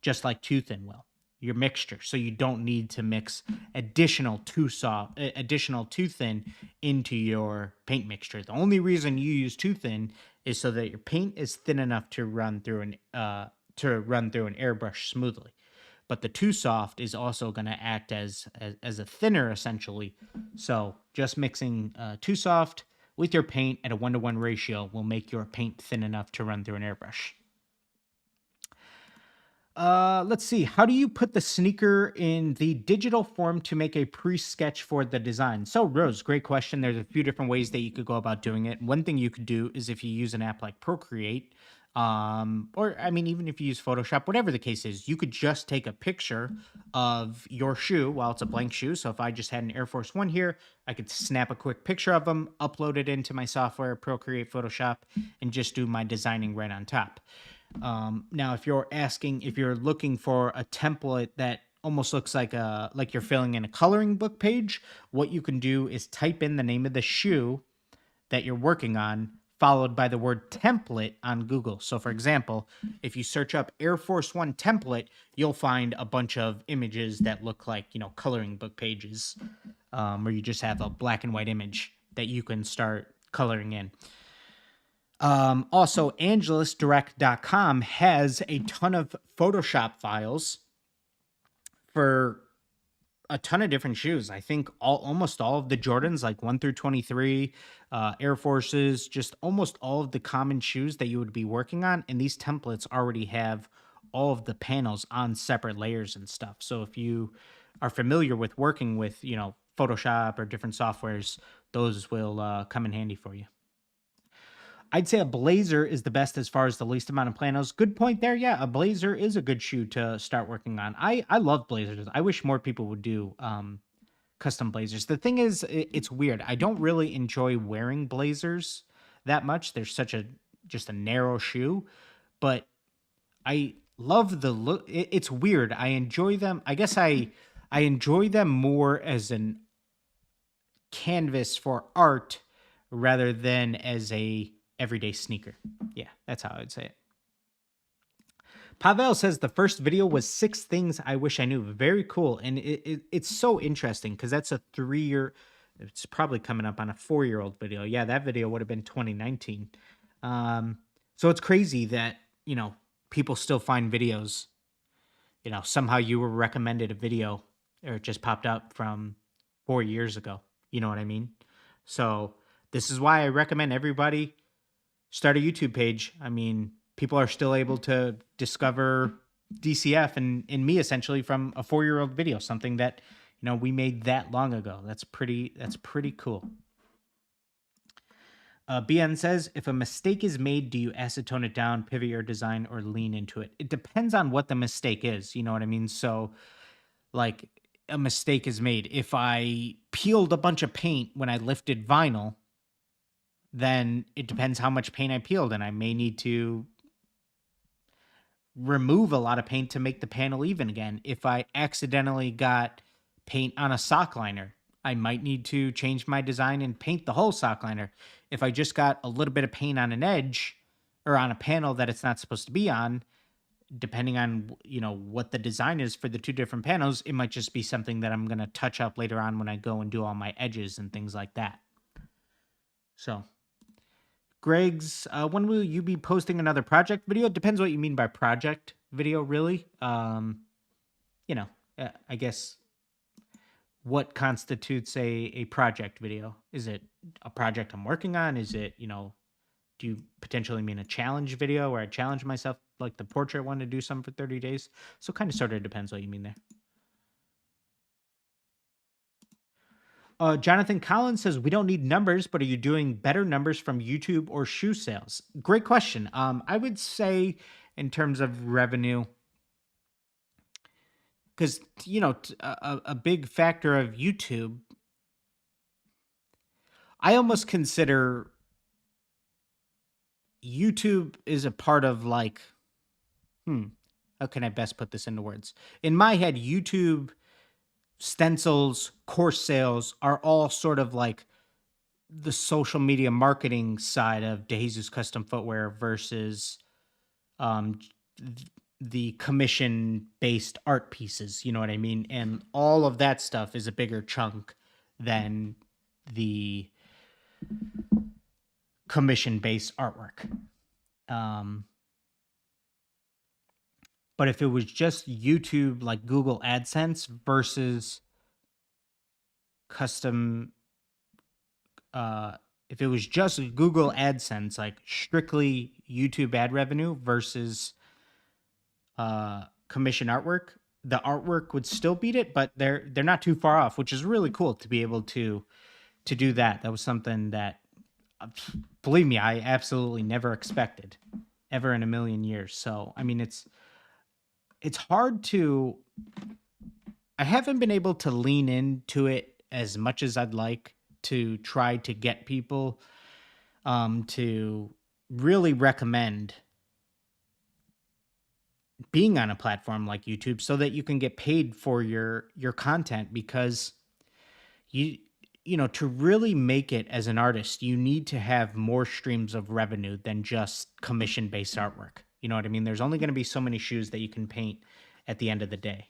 just like too thin will. Your mixture, so you don't need to mix additional too thin into your paint mixture. The only reason you use too thin is so that your paint is thin enough to run through an airbrush smoothly. But the too soft is also going to act as a thinner essentially. So just mixing too soft with your paint at a 1-to-1 ratio will make your paint thin enough to run through an airbrush. Let's see. How do you put the sneaker in the digital form to make a pre-sketch for the design? So, Rose, great question. There's a few different ways that you could go about doing it. One thing you could do is if you use an app like Procreate, or I mean, even if you use Photoshop, whatever the case is, you could just take a picture of your shoe while it's a blank shoe. So if I just had an Air Force One here, I could snap a quick picture of them, upload it into my software, Procreate, Photoshop, and just do my designing right on top. Now, if you're looking for a template that almost looks like you're filling in a coloring book page, what you can do is type in the name of the shoe that you're working on, followed by the word template on Google. So for example, if you search up Air Force One template, you'll find a bunch of images that look like, coloring book pages, where you just have a black and white image that you can start coloring in. Also, AngelusDirect.com has a ton of Photoshop files for a ton of different shoes. I think almost all of the Jordans, like 1 through 23, Air Forces, just almost all of the common shoes that you would be working on. And these templates already have all of the panels on separate layers and stuff. So if you are familiar with working with, Photoshop or different softwares, those will come in handy for you. I'd say a blazer is the best as far as the least amount of planos. Good point there. Yeah, a blazer is a good shoe to start working on. I love blazers. I wish more people would do custom blazers. The thing is, it's weird. I don't really enjoy wearing blazers that much. They're just a narrow shoe, but I love the look. It's weird. I enjoy them. I guess I enjoy them more as an canvas for art rather than as a everyday sneaker. Yeah, that's how I would say it. Pavel says the first video was 6 things I wish I knew. Very cool. And it's so interesting because that's a 3-year, it's probably coming up on a 4-year-old video. Yeah, that video would have been 2019. So it's crazy that, people still find videos. Somehow you were recommended a video or it just popped up from 4 years ago. You know what I mean? So this is why I recommend everybody start a YouTube page. I mean, people are still able to discover DCF and me essentially from a 4-year-old video, something that, we made that long ago. That's pretty cool. BN says, if a mistake is made, do you acetone it down, pivot your design, or lean into it? It depends on what the mistake is. You know what I mean? So, like, a mistake is made. If I peeled a bunch of paint when I lifted vinyl, then it depends how much paint I peeled, and I may need to remove a lot of paint to make the panel even again. If I accidentally got paint on a sock liner, I might need to change my design and paint the whole sock liner. If I just got a little bit of paint on an edge or on a panel that it's not supposed to be on, depending on, what the design is for the two different panels, it might just be something that I'm going to touch up later on when I go and do all my edges and things like that. So Greg's, when will you be posting another project video? It depends what you mean by project video, really. I guess what constitutes a project video? Is it a project I'm working on? Is it, do you potentially mean a challenge video where I challenge myself, like the portrait one, to do something for 30 days? So kind of sort of depends what you mean there. Jonathan Collins says, we don't need numbers, but are you doing better numbers from YouTube or shoe sales? Great question. I would say in terms of revenue, because, a big factor of YouTube, I almost consider YouTube is a part of like, how can I best put this into words? In my head, YouTube, stencils, course sales are all sort of like the social media marketing side of DeJesus Custom Footwear versus the commission-based art pieces, you know what I mean? And all of that stuff is a bigger chunk than the commission-based artwork. But if it was just YouTube, like Google AdSense versus custom, if it was just Google AdSense, like strictly YouTube ad revenue versus commission artwork, the artwork would still beat it, but they're not too far off, which is really cool to be able to do that. That was something that, believe me, I absolutely never expected ever in a million years. So, I mean, it's hard to, I haven't been able to lean into it as much as I'd like to try to get people to really recommend being on a platform like YouTube so that you can get paid for your content, because to really make it as an artist, you need to have more streams of revenue than just commission-based artwork. You know what I mean? There's only going to be so many shoes that you can paint at the end of the day,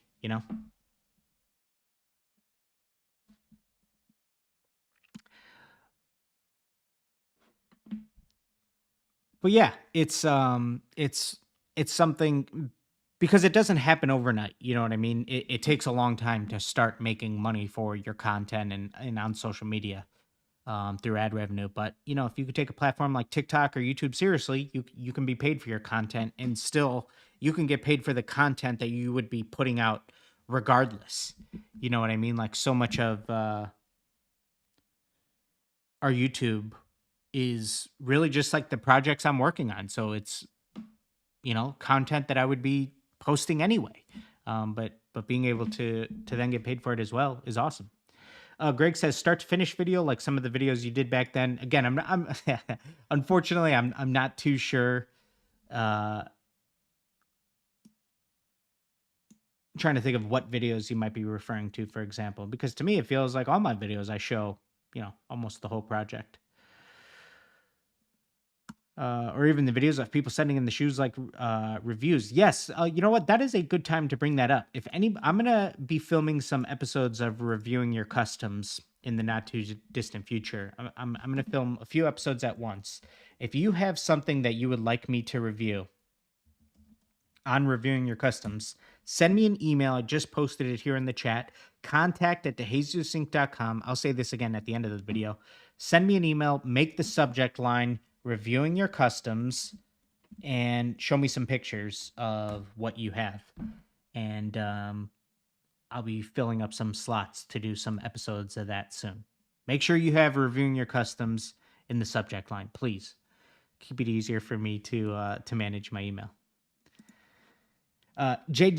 But yeah, it's something, because it doesn't happen overnight. You know what I mean? It takes a long time to start making money for your content and on social media through ad revenue. But, if you could take a platform like TikTok or YouTube seriously, you can be paid for your content, and still you can get paid for the content that you would be putting out regardless. You know what I mean? Like, so much of our YouTube is really just like the projects I'm working on. So it's, content that I would be posting anyway. But being able to then get paid for it as well is awesome. Greg says, start to finish video like some of the videos you did back then. Again, I'm unfortunately, I'm not too sure. I'm trying to think of what videos you might be referring to, for example, because to me, it feels like all my videos I show, almost the whole project. Or even the videos of people sending in the shoes, like reviews. Yes, you know what? That is a good time to bring that up. I'm gonna be filming some episodes of reviewing your customs in the not too distant future. I'm gonna film a few episodes at once. If you have something that you would like me to review, on reviewing your customs, send me an email. I just posted it here in the chat. contact@dejesusinc.com. I'll say this again at the end of the video. Send me an email, make the subject line reviewing your customs, and show me some pictures of what you have. And I'll be filling up some slots to do some episodes of that soon. Make sure you have reviewing your customs in the subject line, please. Keep it easier for me to manage my email. Jay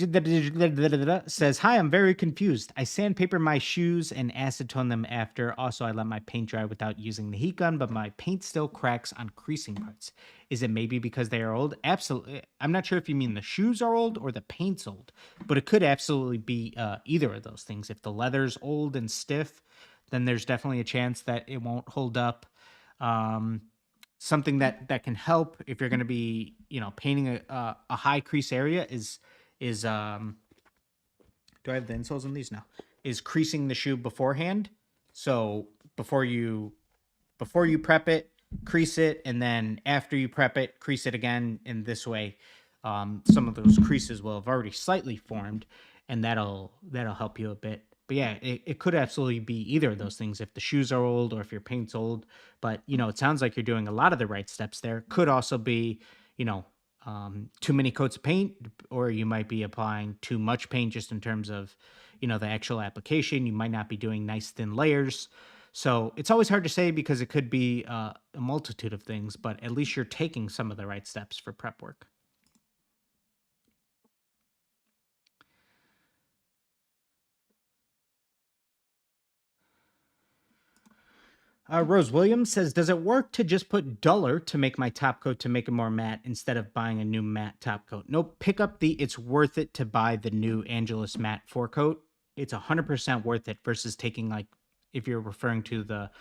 says, "Hi, I'm very confused. I sandpaper my shoes and acetone them after. Also, I let my paint dry without using the heat gun, but my paint still cracks on creasing parts. Is it maybe because they are old?" Absolutely. I'm not sure if you mean the shoes are old or the paint's old, but it could absolutely be either of those things. If the leather's old and stiff, then there's definitely a chance that it won't hold up. Something that can help if you're going to be, painting a high crease area is do I have the insoles on these? No. Is creasing the shoe beforehand. So before you prep it, crease it, and then after you prep it, crease it again. In this way, some of those creases will have already slightly formed, and that'll help you a bit. But yeah, it could absolutely be either of those things if the shoes are old or if your paint's old. But, it sounds like you're doing a lot of the right steps there. Could also be, too many coats of paint, or you might be applying too much paint just in terms of, the actual application. You might not be doing nice thin layers. So it's always hard to say because it could be a multitude of things, but at least you're taking some of the right steps for prep work. Rose Williams says, "Does it work to just put duller to make my top coat to make it more matte instead of buying a new matte top coat?" Nope. Pick up it's worth it to buy the new Angelus matte 4-coat. It's 100% worth it versus taking, like, if you're referring to the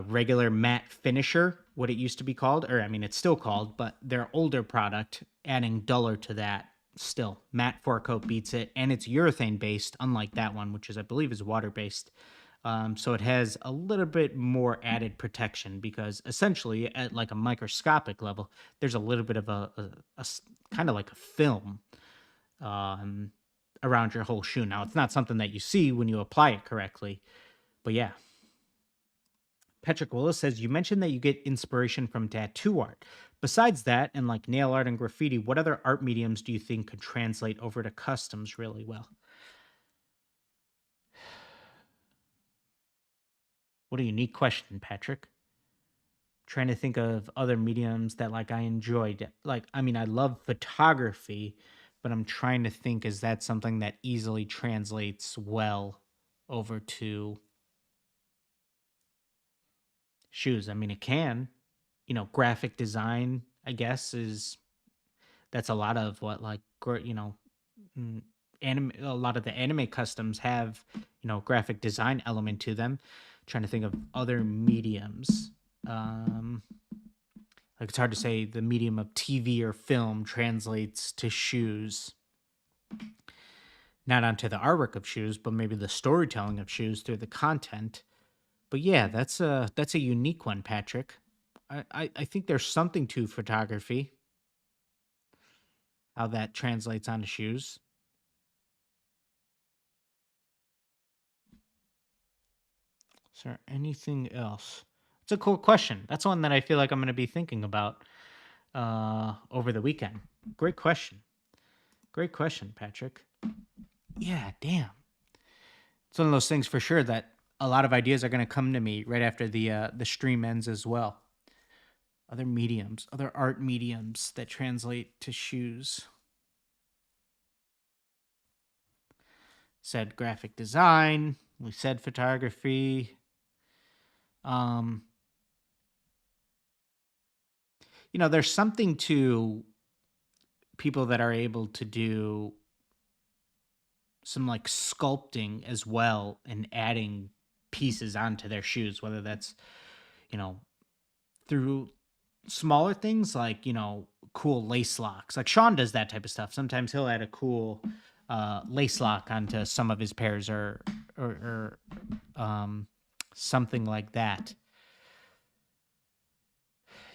regular matte finisher, what it used to be called, or I mean, it's still called, but their older product, adding duller to that, still matte 4-coat beats it, and it's urethane based, unlike that one, which I believe is water based. So it has a little bit more added protection because essentially at like a microscopic level, there's a little bit of a kind of like a film around your whole shoe. Now, it's not something that you see when you apply it correctly, but yeah. Patrick Willis says, "You mentioned that you get inspiration from tattoo art. Besides that, and like nail art and graffiti, what other art mediums do you think could translate over to customs really well?" What a unique question, Patrick. Trying to think of other mediums that like I enjoyed. Like, I mean, I love photography, but I'm trying to think, is that something that easily translates well over to shoes? I mean, it can. Graphic design, I guess, that's a lot of what, like, anime, a lot of the anime customs have, graphic design element to them. Trying to think of other mediums. Like, it's hard to say the medium of TV or film translates to shoes. Not onto the artwork of shoes, but maybe the storytelling of shoes through the content. But yeah, that's a unique one, Patrick. I think there's something to photography, how that translates onto shoes. Is there anything else? It's a cool question. That's one that I feel like I'm going to be thinking about over the weekend. Great question. Great question, Patrick. Yeah, damn. It's one of those things for sure that a lot of ideas are going to come to me right after the stream ends as well. Other mediums, other art mediums that translate to shoes. Said graphic design. We said photography. There's something to people that are able to do some like sculpting as well and adding pieces onto their shoes, whether that's, through smaller things like, cool lace locks. Like Sean does that type of stuff. Sometimes he'll add a cool lace lock onto some of his pairs or something like that.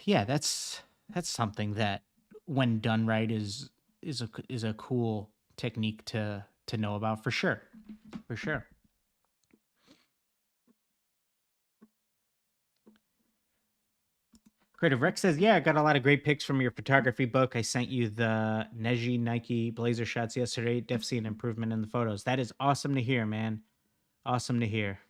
Yeah, that's something that when done right is is a cool technique to know about for sure. For sure. Creative Rex says, "Yeah, I got a lot of great pics from your photography book. I sent you the Neji Nike blazer shots yesterday. Def see an improvement in the photos. That is awesome to hear, man. Awesome to hear."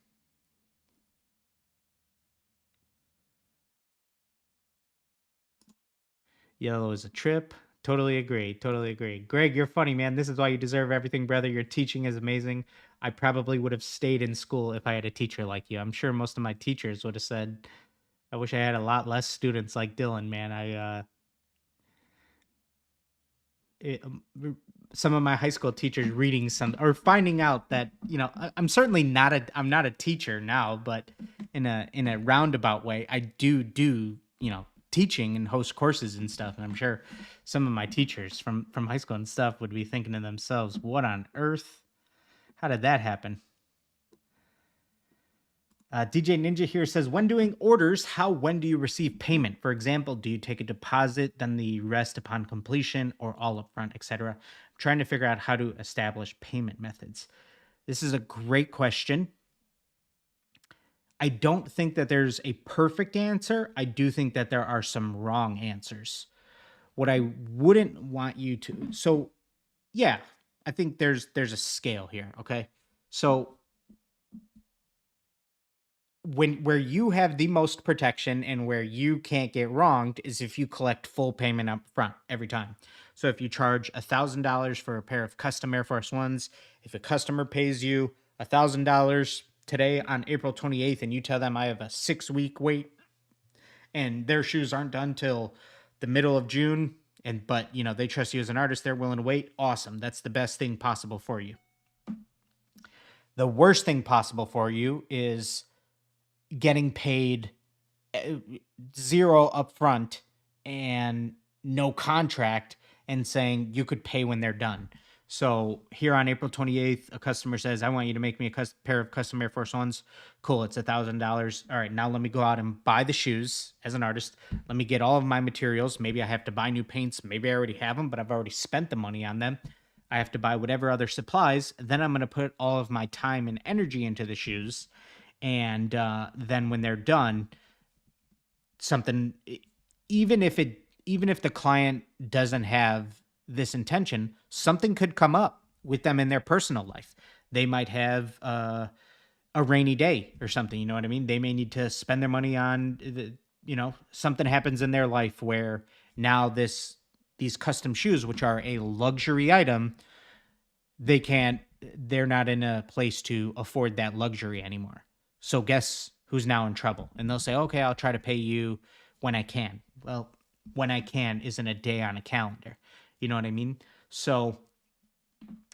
Yellow is a trip. Totally agree. Totally agree. Greg, you're funny, man. This is why you deserve everything, brother. Your teaching is amazing. I probably would have stayed in school if I had a teacher like you. I'm sure most of my teachers would have said, I wish I had a lot less students like Dillon, man. It, some of my high school teachers reading some or finding out that, I'm certainly I'm not a teacher now, but in a roundabout way, I do teaching and host courses and stuff. And I'm sure some of my teachers from high school and stuff would be thinking to themselves, what on earth? How did that happen? DJ Ninja here says, when doing orders, when do you receive payment? For example, do you take a deposit, then the rest upon completion, or all upfront, etc.? I'm trying to figure out how to establish payment methods. This is a great question. I don't think that there's a perfect answer. I do think that there are some wrong answers. What I wouldn't want you to, so yeah, I think there's a scale here, okay? So where you have the most protection and where you can't get wronged is if you collect full payment up front every time. So if you charge $1,000 for a pair of custom Air Force Ones, if a customer pays you $1,000 today on April 28th and you tell them I have a 6-week wait and their shoes aren't done till the middle of June, but they trust you as an artist, they're willing to wait, awesome. That's the best thing possible for you. The worst thing possible for you is getting paid zero upfront and no contract and saying you could pay when they're done. So here on April 28th, a customer says, I want you to make me a pair of custom Air Force Ones. Cool, it's $1,000. All right, now let me go out and buy the shoes as an artist. Let me get all of my materials. Maybe I have to buy new paints. Maybe I already have them, but I've already spent the money on them. I have to buy whatever other supplies. Then I'm going to put all of my time and energy into the shoes. And then when they're done, even if the client doesn't have this intention, something could come up with them in their personal life. They might have a rainy day or something, you know what I mean? They may need to spend their money on, something happens in their life where now these custom shoes, which are a luxury item, they're not in a place to afford that luxury anymore. So guess who's now in trouble? And they'll say, okay, I'll try to pay you when I can. Well, when I can isn't a day on a calendar. You know what I mean? So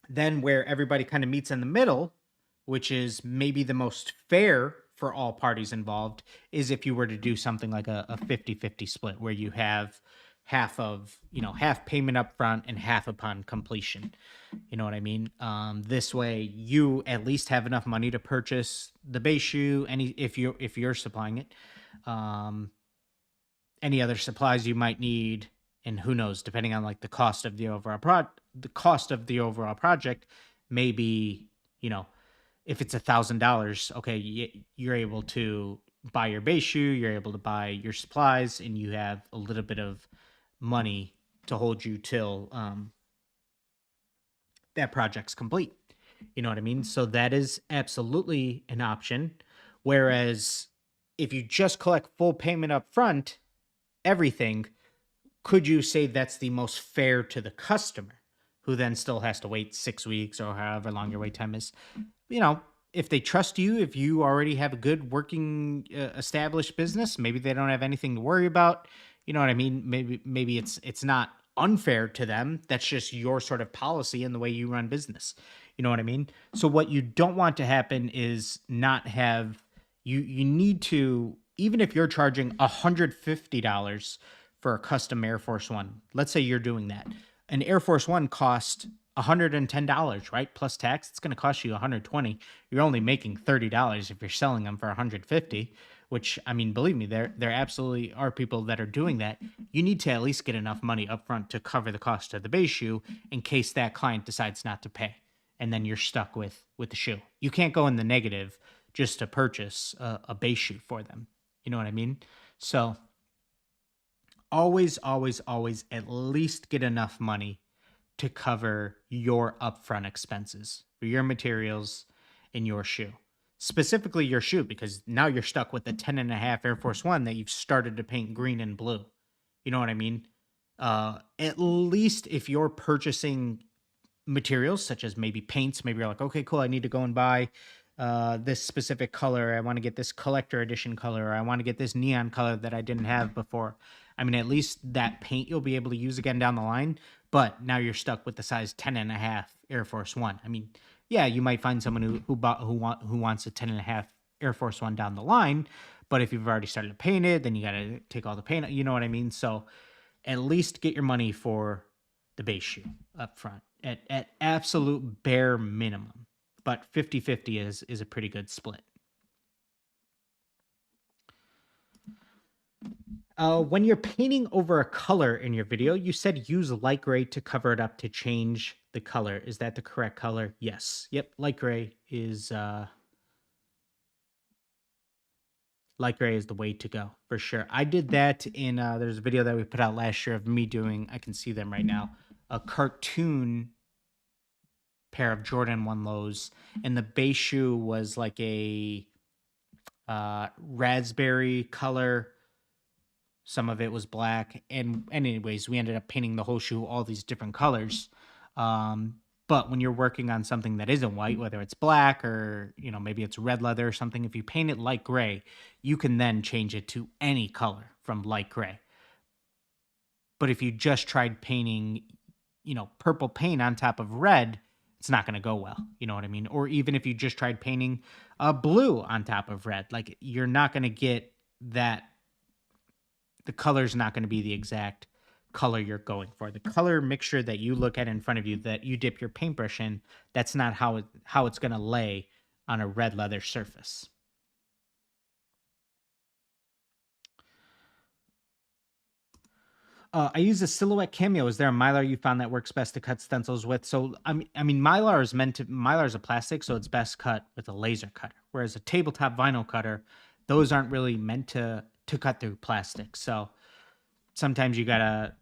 then where everybody kind of meets in the middle, which is maybe the most fair for all parties involved, is if you were to do something like a 50-50 split where you have half payment up front and half upon completion. You know what I mean? This way you at least have enough money to purchase the base shoe, if you're supplying it, any other supplies you might need, and who knows, depending on like the cost of the overall project, maybe, if it's $1,000, okay, you're able to buy your base shoe, you're able to buy your supplies, and you have a little bit of money to hold you till that project's complete. You know what I mean? So that is absolutely an option. Whereas if you just collect full payment up front, everything, could you say that's the most fair to the customer, who then still has to wait 6 weeks or however long your wait time is? If they trust you, if you already have a good working established business, maybe they don't have anything to worry about. You know what I mean? Maybe it's not unfair to them. That's just your sort of policy and the way you run business. You know what I mean? So what you don't want to happen is not have you need to, even if you're charging $150 for a custom Air Force One, let's say you're doing that. An Air Force One cost $110, right? Plus tax, it's going to cost you $120. You're only making $30 if you're selling them for $150. which, I mean, believe me, there absolutely are people that are doing that. You need to at least get enough money up front to cover the cost of the base shoe in case that client decides not to pay, and then you're stuck with the shoe. You can't go in the negative just to purchase a base shoe for them. You know what I mean? So always, always, always at least get enough money to cover your upfront expenses for your materials in your shoe. Specifically your shoe, because now you're stuck with the 10.5 Air Force One that you've started to paint green and blue. You know what I mean? At least if you're purchasing materials such as maybe paints, maybe you're like, okay, cool, I need to go and buy this specific color. I want to get this collector edition color, or I want to get this neon color that I didn't have before. I mean, at least that paint you'll be able to use again down the line, but now you're stuck with the size 10.5 Air Force One. I mean, yeah, you might find someone who wants a 10.5 Air Force One down the line, but if you've already started to paint it, then you got to take all the paint. You know what I mean? So at least get your money for the base shoe up front at absolute bare minimum. But 50-50 is a pretty good split. When you're painting over a color in your video, you said use light gray to cover it up to change the color. Is that the correct color? Yes. Yep. Light gray is the way to go for sure. I did that in there's a video that we put out last year of me doing, I can see them right now, a cartoon pair of Jordan 1 lows, and the base shoe was like a raspberry color. Some of it was black, and anyways, we ended up painting the whole shoe all these different colors. But when you're working on something that isn't white, whether it's black or, you know, maybe it's red leather or something, if you paint it light gray, you can then change it to any color from light gray. But if you just tried painting, you know, purple paint on top of red, it's not going to go well. You know what I mean? Or even if you just tried painting blue on top of red, like you're not going to get that. The color's not going to be the exact color you're going for. The color mixture that you look at in front of you, that you dip your paintbrush in, that's not how it's going to lay on a red leather surface. I use a silhouette cameo. Is there a Mylar you found that works best to cut stencils with? So I mean, Mylar is a plastic, so it's best cut with a laser cutter. Whereas a tabletop vinyl cutter, those aren't really meant to cut through plastic. So sometimes you gotta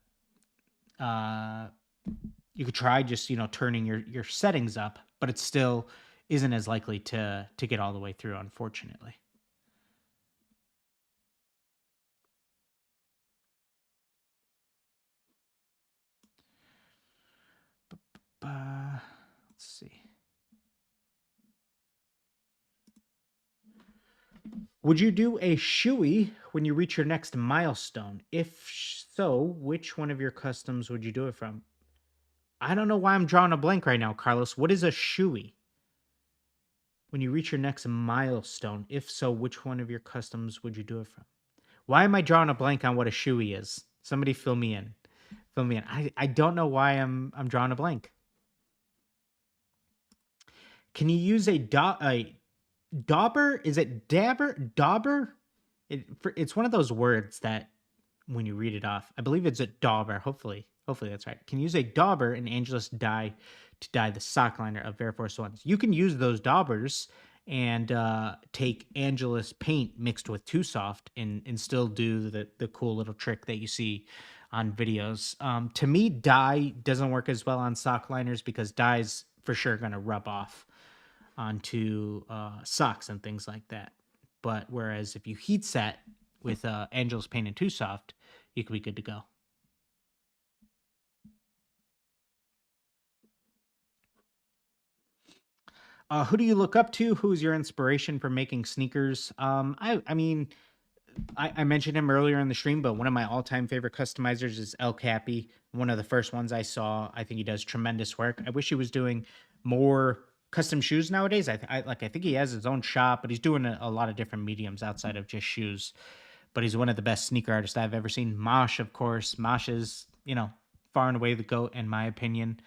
you could try just, you know, turning your settings up, but it still isn't as likely to get all the way through, unfortunately. Let's see. Would you do a shoey when you reach your next milestone? If so, which one of your customs would you do it from? I don't know why I'm drawing a blank right now, Carlos. What is a shoey? When you reach your next milestone, if so, which one of your customs would you do it from? Why am I drawing a blank on what a shoey is? Somebody fill me in. Fill me in. I don't know why I'm drawing a blank. Can you use a dauber? Is it dabber? Dauber? It's one of those words that when you read it off, I believe it's a dauber. Hopefully that's right. Can you use a dauber and Angelus dye to dye the sock liner of Air Force Ones? You can use those daubers and take Angelus paint mixed with Too Soft and still do the cool little trick that you see on videos. To me, dye doesn't work as well on sock liners because dye's for sure going to rub off onto socks and things like that. But whereas if you heat set with Angelus paint and Too Soft, you could be good to go. Who do you look up to? Who's your inspiration for making sneakers? I mean, I mentioned him earlier in the stream, but one of my all-time favorite customizers is El Cappy. One of the first ones I saw. I think he does tremendous work. I wish he was doing more custom shoes nowadays. I think he has his own shop, but he's doing a lot of different mediums outside of just shoes. But he's one of the best sneaker artists I've ever seen. Mosh, of course. Mosh is, you know, far and away the GOAT in my opinion.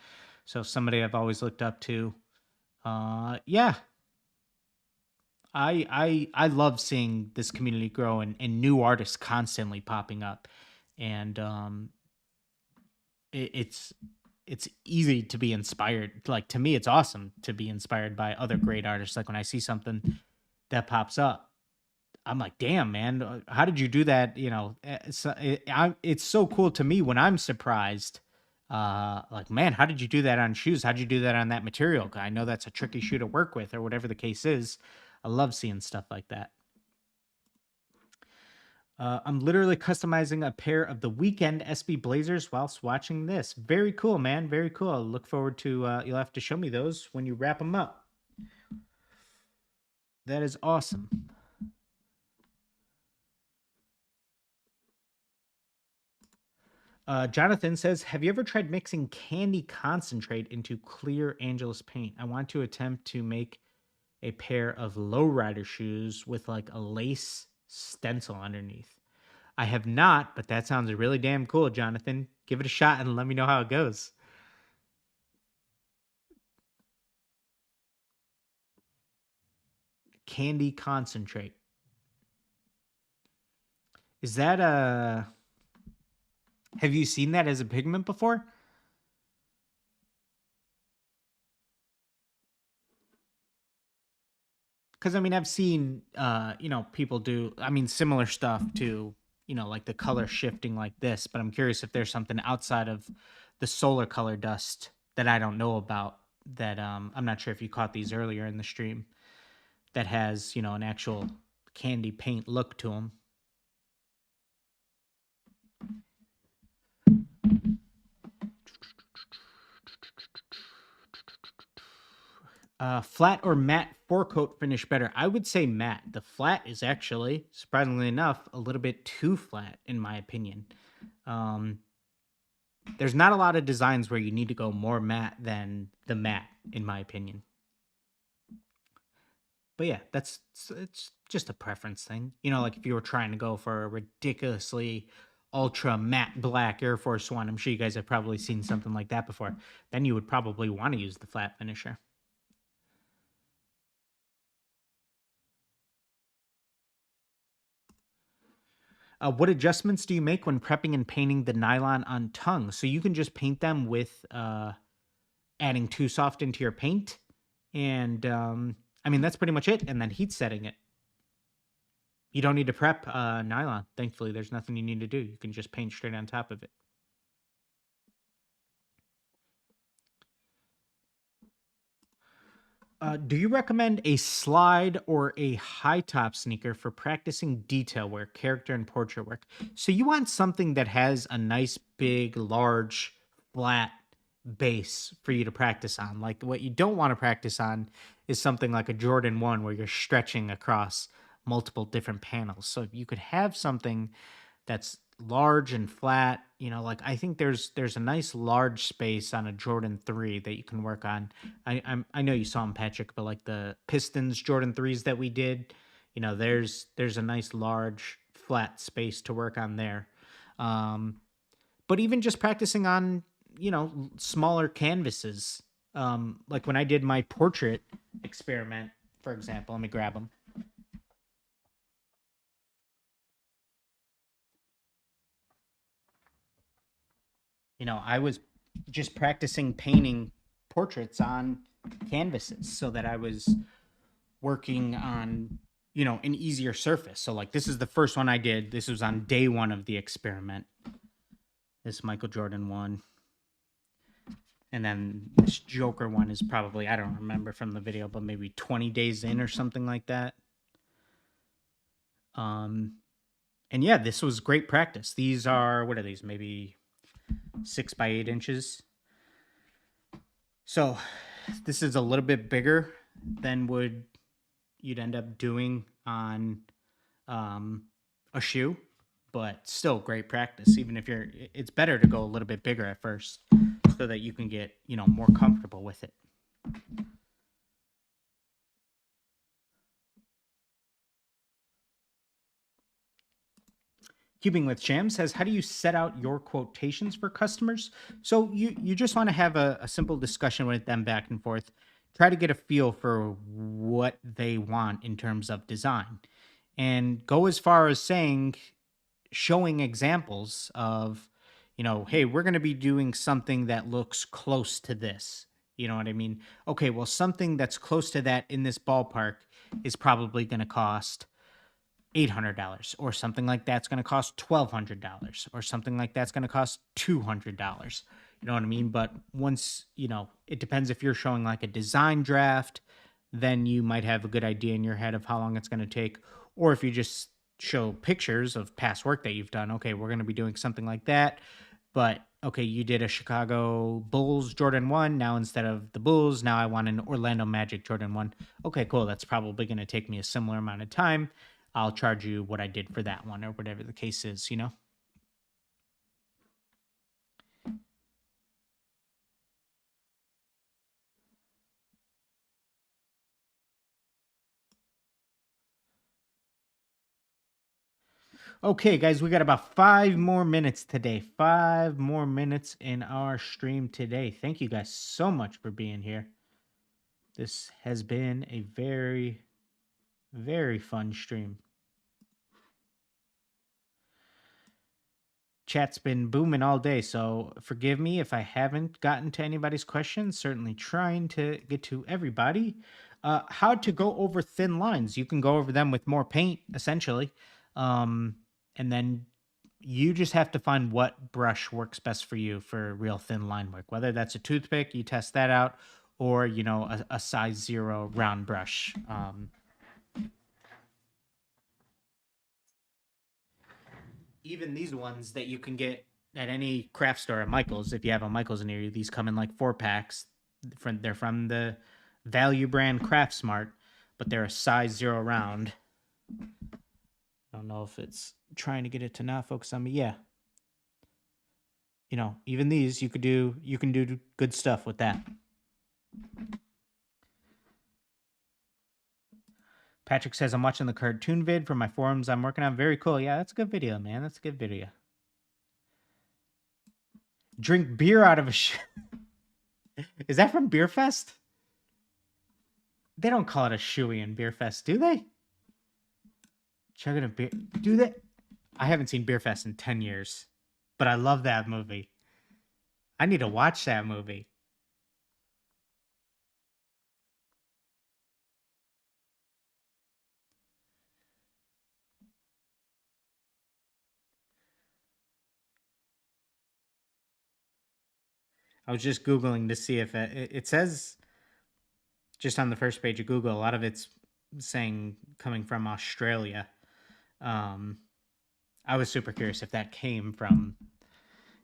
So somebody I've always looked up to. Yeah. I love seeing this community grow and new artists constantly popping up, and it's easy to be inspired. Like, to me, it's awesome to be inspired by other great artists. Like when I see something that pops up, I'm like, damn, man, how did you do that? It's so cool to me when I'm surprised. Like, man, how did you do that on shoes? How did you do that on that material? I know that's a tricky shoe to work with, or whatever the case is. I love seeing stuff like that. I'm literally customizing a pair of the Weekend SB Blazers whilst watching this. Very cool, man. Very cool. I look forward to, you'll have to show me those when you wrap them up. That is awesome. Jonathan says, have you ever tried mixing candy concentrate into clear Angelus paint? I want to attempt to make a pair of lowrider shoes with like a lace stencil underneath. I have not, but that sounds really damn cool, Jonathan. Give it a shot and let me know how it goes. Candy concentrate. Is that a... Have you seen that as a pigment before? Because, I mean, I've seen, people do, similar stuff to, like the color shifting like this, but I'm curious if there's something outside of the solar color dust that I don't know about that, I'm not sure if you caught these earlier in the stream, that has, an actual candy paint look to them. Flat or matte forecoat finish better? I would say matte. The flat is actually, surprisingly enough, a little bit too flat in my opinion. There's not a lot of designs where you need to go more matte than the matte, in my opinion. But yeah, it's just a preference thing. Like if you were trying to go for a ridiculously ultra matte black Air Force One, I'm sure you guys have probably seen something like that before. Then you would probably want to use the flat finisher. What adjustments do you make when prepping and painting the nylon on tongue? So you can just paint them with adding Too Soft into your paint. And that's pretty much it. And then heat setting it. You don't need to prep nylon. Thankfully, there's nothing you need to do. You can just paint straight on top of it. Do you recommend a slide or a high top sneaker for practicing detail work, character, and portrait work? So you want something that has a nice, big, large, flat base for you to practice on. Like, what you don't want to practice on is something like a Jordan 1 where you're stretching across multiple different panels. So if you could have something that's large and flat, like I think there's a nice large space on a Jordan 3 that you can work on. I know you saw them, Patrick, but like the Pistons Jordan 3s that we did, there's a nice large flat space to work on there. But even just practicing on, smaller canvases, like when I did my portrait experiment, for example, let me grab them. I was just practicing painting portraits on canvases so that I was working on, an easier surface. So like this is the first one I did. This was on day 1 of the experiment. This Michael Jordan 1. And then this Joker one is probably, I don't remember from the video, but maybe 20 days in or something like that. And yeah, this was great practice. These are, what are these? Maybe 6 by 8 inches. So this is a little bit bigger than you'd end up doing on a shoe, but still great practice. Even if it's better to go a little bit bigger at first so that you can get, more comfortable with it. Keeping with Sham says, how do you set out your quotations for customers? So you just want to have a simple discussion with them back and forth try to get a feel for what they want in terms of design, and go as far as saying, showing examples of, hey, we're going to be doing something that looks close to this. You know what I mean? Okay, well, something that's close to that in this ballpark is probably going to cost $800, or something like that's going to cost $1,200, or something like that's going to cost $200. You know what I mean? But once, it depends. If you're showing like a design draft, then you might have a good idea in your head of how long it's going to take. Or if you just show pictures of past work that you've done, okay, we're going to be doing something like that. But okay, you did a Chicago Bulls Jordan 1. Now instead of the Bulls, now I want an Orlando Magic Jordan 1. Okay, cool. That's probably going to take me a similar amount of time. I'll charge you what I did for that one, or whatever the case is, Okay, guys, we got about 5 more minutes today. 5 more minutes in our stream today. Thank you guys so much for being here. This has been a very, very fun stream. Chat's been booming all day, so forgive me if I haven't gotten to anybody's questions. Certainly trying to get to everybody. How to go over thin lines. You can go over them with more paint, essentially. And then you just have to find what brush works best for you for real thin line work. Whether that's a toothpick, you test that out, or, a size 0 round brush. Even these ones that you can get at any craft store at Michael's, if you have a Michael's near you, these come in like 4-packs. They're from the value brand Craft Smart, but they're a size 0 round. I don't know if it's trying to get it to not focus on me. Yeah. Even these, you can do good stuff with that. Patrick says, I'm watching the cartoon vid for my forums I'm working on. Very cool. Yeah, that's a good video, man. That's a good video. Drink beer out of a Is that from Beer Fest? They don't call it a shoey in Beer Fest, do they? Chugging a beer. Do they? I haven't seen Beer Fest in 10 years, but I love that movie. I need to watch that movie. I was just Googling to see if it says just on the first page of Google, a lot of it's saying coming from Australia. I was super curious if that came from,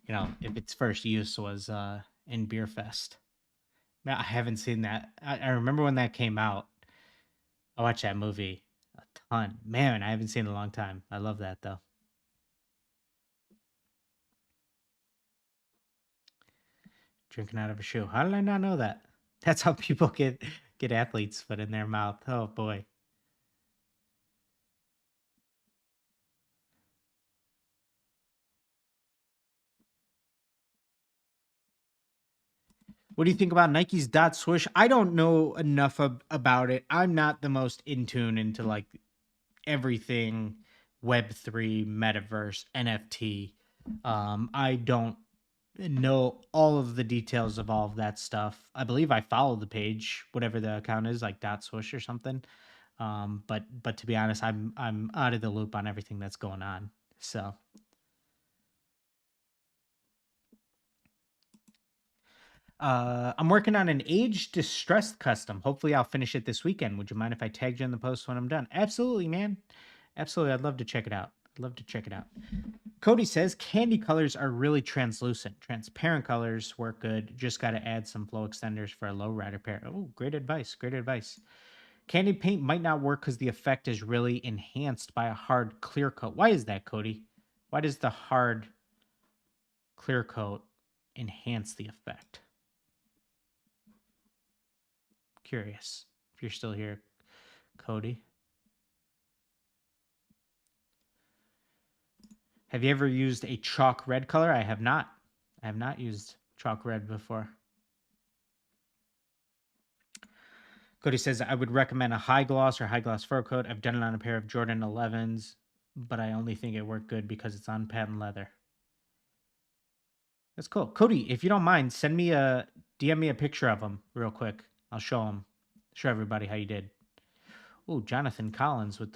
if its first use was in Beer Fest. I haven't seen that. I remember when that came out. I watched that movie a ton. Man, I haven't seen it in a long time. I love that, though. Drinking out of a shoe. How did I not know that? That's how people get athlete's foot in their mouth. Oh, boy. What do you think about Nike's dot swoosh? I don't know enough about it. I'm not the most in tune into like everything Web3, metaverse, NFT. I don't know all of the details of all of that stuff. I believe I follow the page, whatever the account is, like dot swoosh or something. But to be honest, I'm out of the loop on everything that's going on. So I'm working on an age distressed custom. Hopefully I'll finish it this weekend. Would you mind if I tagged you in the post when I'm done? Absolutely, man. Absolutely. I'd love to check it out. Cody says candy colors are really translucent. Transparent colors work good. Just got to add some flow extenders for a low rider pair. Oh, great advice. Candy paint might not work because the effect is really enhanced by a hard clear coat. Why is that, Cody? Why does the hard clear coat enhance the effect? Curious if you're still here, Cody. Have you ever used a chalk red color? I have not. I have not used chalk red before. Cody says, I would recommend a high gloss or high gloss fur coat. I've done it on a pair of Jordan 11s, but I only think it worked good because it's on patent leather. That's cool. Cody, if you don't mind, DM me a picture of them real quick. I'll show everybody how you did. Oh, Jonathan Collins with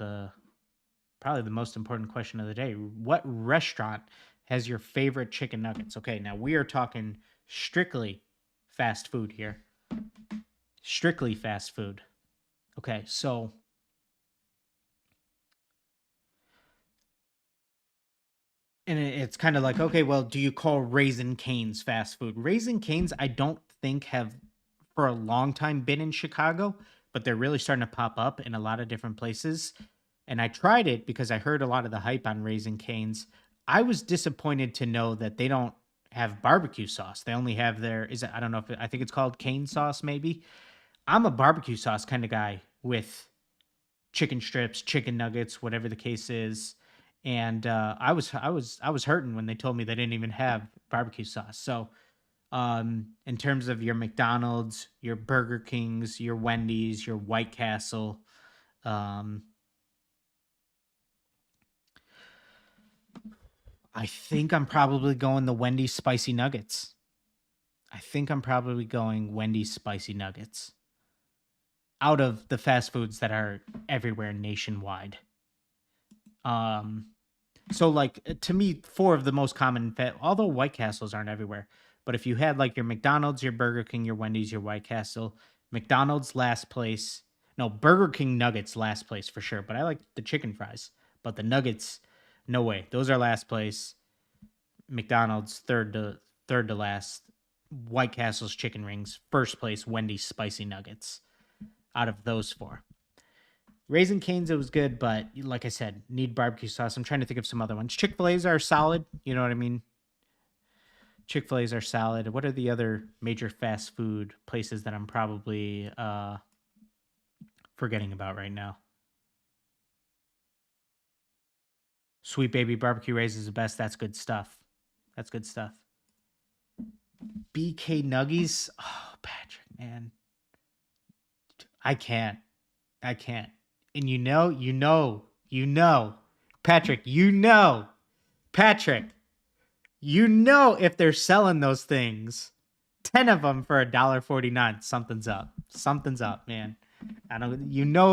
probably the most important question of the day. What restaurant has your favorite chicken nuggets? Okay, now we are talking strictly fast food here. Strictly fast food. Okay, so and it's kind of like, okay, well, do you call Raising Cane's fast food? Raising Cane's, I don't think have for a long time been in Chicago, but they're really starting to pop up in a lot of different places. And I tried it because I heard a lot of the hype on Raising Cane's. I was disappointed to know that they don't have barbecue sauce. They only have I don't know if I think it's called cane sauce, maybe. I'm a barbecue sauce kind of guy with chicken strips, chicken nuggets, whatever the case is. And I was hurting when they told me they didn't even have barbecue sauce. So in terms of your McDonald's, your Burger Kings, your Wendy's, your White Castle, I think I'm probably going the Wendy's spicy nuggets. I think I'm probably going Wendy's spicy nuggets out of the fast foods that are everywhere nationwide. So like to me, four of the most common although White Castles aren't everywhere, but if you had like your McDonald's, your Burger King, your Wendy's, your White Castle, McDonald's last place. No, Burger King nuggets last place for sure, but I like the chicken fries. But the nuggets, no way. Those are last place. McDonald's third to last. White Castle's chicken rings first place. Wendy's spicy nuggets. Out of those four, Raising Cane's, it was good, but like I said, need barbecue sauce. I'm trying to think of some other ones. Chick-fil-A's are solid. You know what I mean? Chick-fil-A's are solid. What are the other major fast food places that I'm probably forgetting about right now? Sweet Baby Barbecue Rays is the best. That's good stuff. That's good stuff. BK Nuggies. Oh, Patrick, man. I can't. And Patrick, if they're selling those things, 10 of them for $1.49, something's up, man.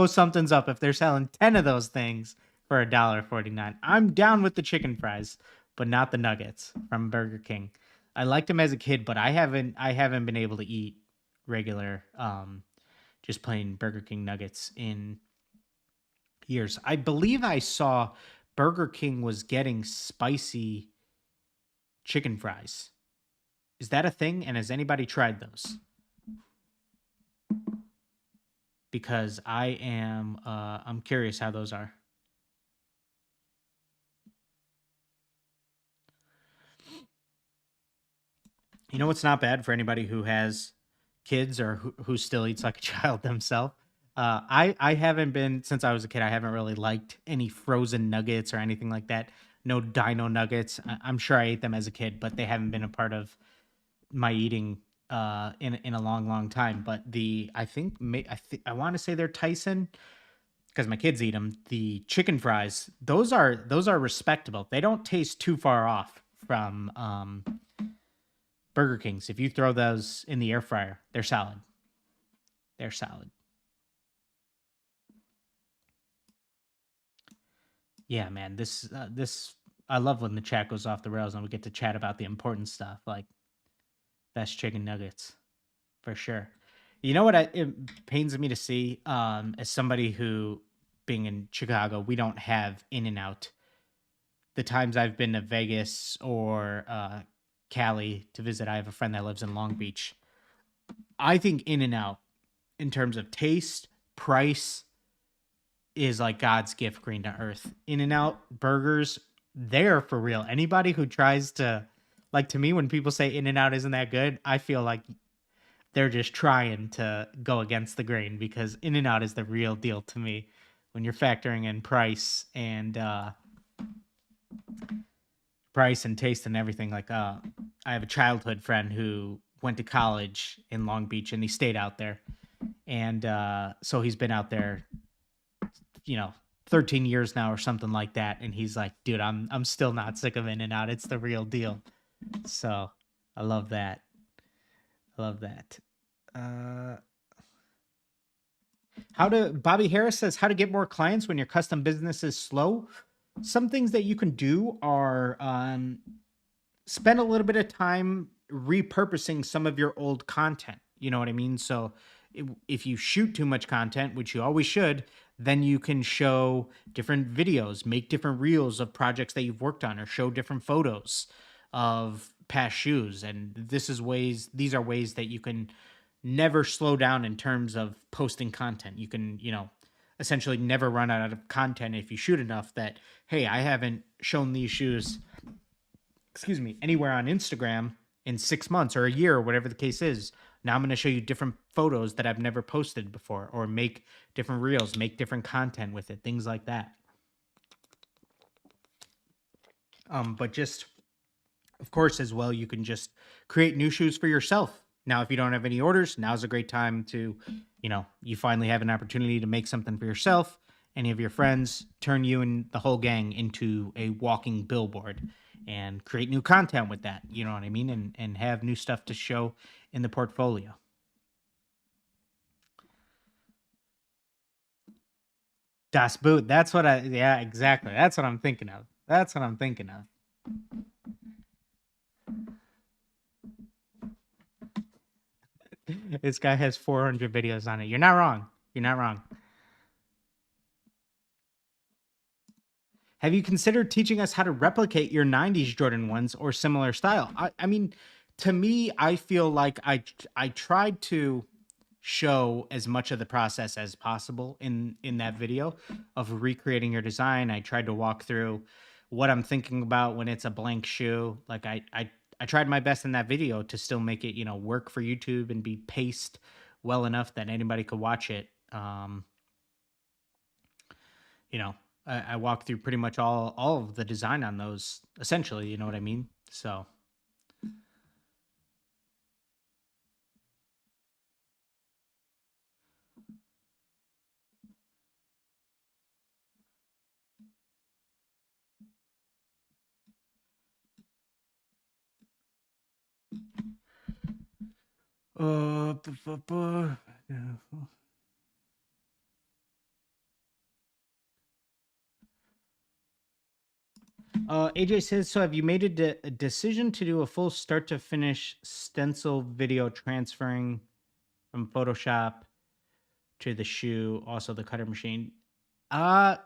Something's up if they're selling 10 of those things for $1.49. I'm down with the chicken fries, but not the nuggets from Burger King. I liked them as a kid, but I haven't been able to eat regular just plain Burger King nuggets in years. I believe I saw Burger King was getting spicy chicken fries. Is that a thing? And has anybody tried those? Because I'm curious how those are. You know what's not bad for anybody who has kids or who still eats like a child themselves? I haven't been, since I was a kid, I haven't really liked any frozen nuggets or anything like that. No dino nuggets. I'm sure I ate them as a kid, but they haven't been a part of my eating in a long time. But I want to say they're Tyson because my kids eat them. The chicken fries, those are respectable. They don't taste too far off from Burger King's. If you throw those in the air fryer, they're solid. They're solid. Yeah, man. This I love when the chat goes off the rails and we get to chat about the important stuff, like best chicken nuggets, for sure. You know what? It pains me to see, as somebody who, being in Chicago, we don't have In-N-Out. The times I've been to Vegas or Cali to visit, I have a friend that lives in Long Beach. I think In-N-Out, in terms of taste, price, is like God's gift green to earth. In-N-Out burgers, they're for real. Anybody who tries to, like, to me, when people say In-N-Out isn't that good, I feel like they're just trying to go against the grain, because In-N-Out is the real deal to me when you're factoring in price and taste and everything. Like, I have a childhood friend who went to college in Long Beach and he stayed out there. And so he's been out there, 13 years now or something like that. And he's like, dude, I'm still not sick of In-N-Out. It's the real deal. So I love that. I love that. Bobby Harris says, how to get more clients when your custom business is slow. Some things that you can do are spend a little bit of time repurposing some of your old content. You know what I mean? So if you shoot too much content, which you always should, then you can show different videos, make different reels of projects that you've worked on, or show different photos of past shoes. And these are ways that you can never slow down in terms of posting content. You can, essentially never run out of content if you shoot enough that, hey, I haven't shown these shoes, anywhere on Instagram in 6 months or a year or whatever the case is. Now I'm going to show you different photos that I've never posted before, or make different reels, make different content with it, things like that. But just, of course, as well, you can just create new shoes for yourself. Now, if you don't have any orders, now's a great time to, you finally have an opportunity to make something for yourself, any of your friends, turn you and the whole gang into a walking billboard and create new content with that. You know what I mean? And have new stuff to show in the portfolio. Das Boot. Yeah, exactly. That's what I'm thinking of. This guy has 400 videos on it. You're not wrong. Have you considered teaching us how to replicate your 90s Jordan 1s or similar style? I mean, to me, I feel like I tried to show as much of the process as possible in that video of recreating your design. I tried to walk through what I'm thinking about when it's a blank shoe. Like I tried my best in that video to still make it, work for YouTube and be paced well enough that anybody could watch it. I walked through pretty much all of the design on those, essentially, you know what I mean? So. AJ says, so have you made a decision to do a full start to finish stencil video transferring from Photoshop to the shoe, also the cutter machine? I'm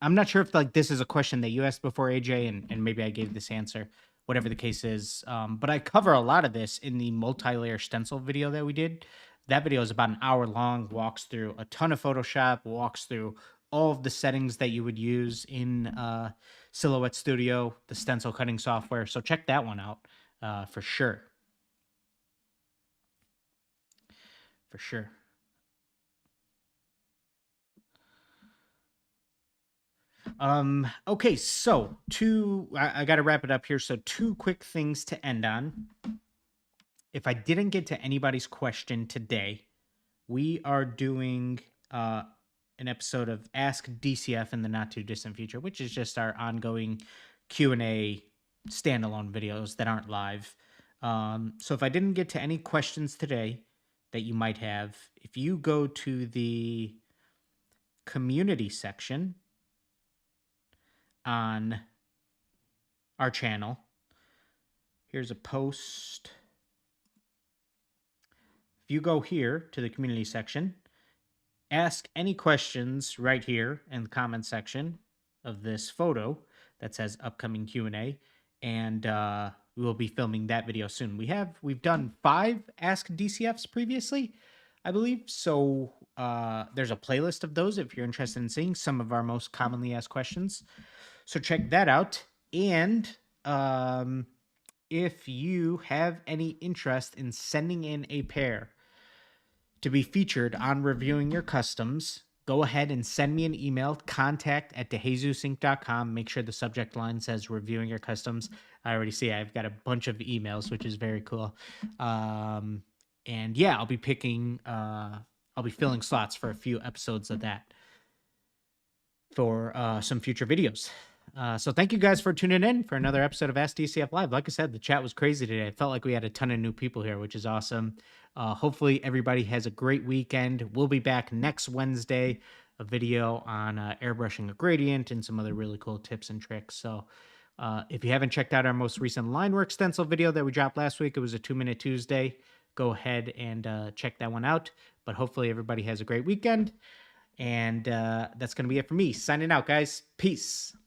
not sure if this is a question that you asked before, AJ, and maybe I gave this answer, whatever the case is. But I cover a lot of this in the multi-layer stencil video that we did. That video is about an hour long, walks through a ton of Photoshop, walks through all of the settings that you would use in Silhouette Studio, the stencil cutting software. So check that one out for sure. For sure. Okay, so I got to wrap it up here. So 2 quick things to end on. If I didn't get to anybody's question today, we are doing an episode of Ask DCF in the not too distant future, which is just our ongoing Q&A standalone videos that aren't live. So if I didn't get to any questions today that you might have, if you go to the community section on our channel, here's a post. If you go here to the community section, ask any questions right here in the comment section of this photo that says upcoming Q&A, and we will be filming that video soon. We've done 5 Ask DCFs previously, I believe. So there's a playlist of those if you're interested in seeing some of our most commonly asked questions. So check that out. And if you have any interest in sending in a pair to be featured on Reviewing Your Customs, go ahead and send me an email, contact@dejesusinc.com. Make sure the subject line says Reviewing Your Customs. I already see I've got a bunch of emails, which is very cool. And yeah, I'll be picking I'll be filling slots for a few episodes of that for some future videos. So thank you guys for tuning in for another episode of Ask DCF Live. Like I said, the chat was crazy today. I felt like we had a ton of new people here, which is awesome. Hopefully everybody has a great weekend. We'll be back next Wednesday, a video on airbrushing a gradient and some other really cool tips and tricks. So if you haven't checked out our most recent line work stencil video that we dropped last week, it was a 2-minute Tuesday. Go ahead and check that one out. But hopefully everybody has a great weekend. And that's going to be it for me. Signing out, guys. Peace.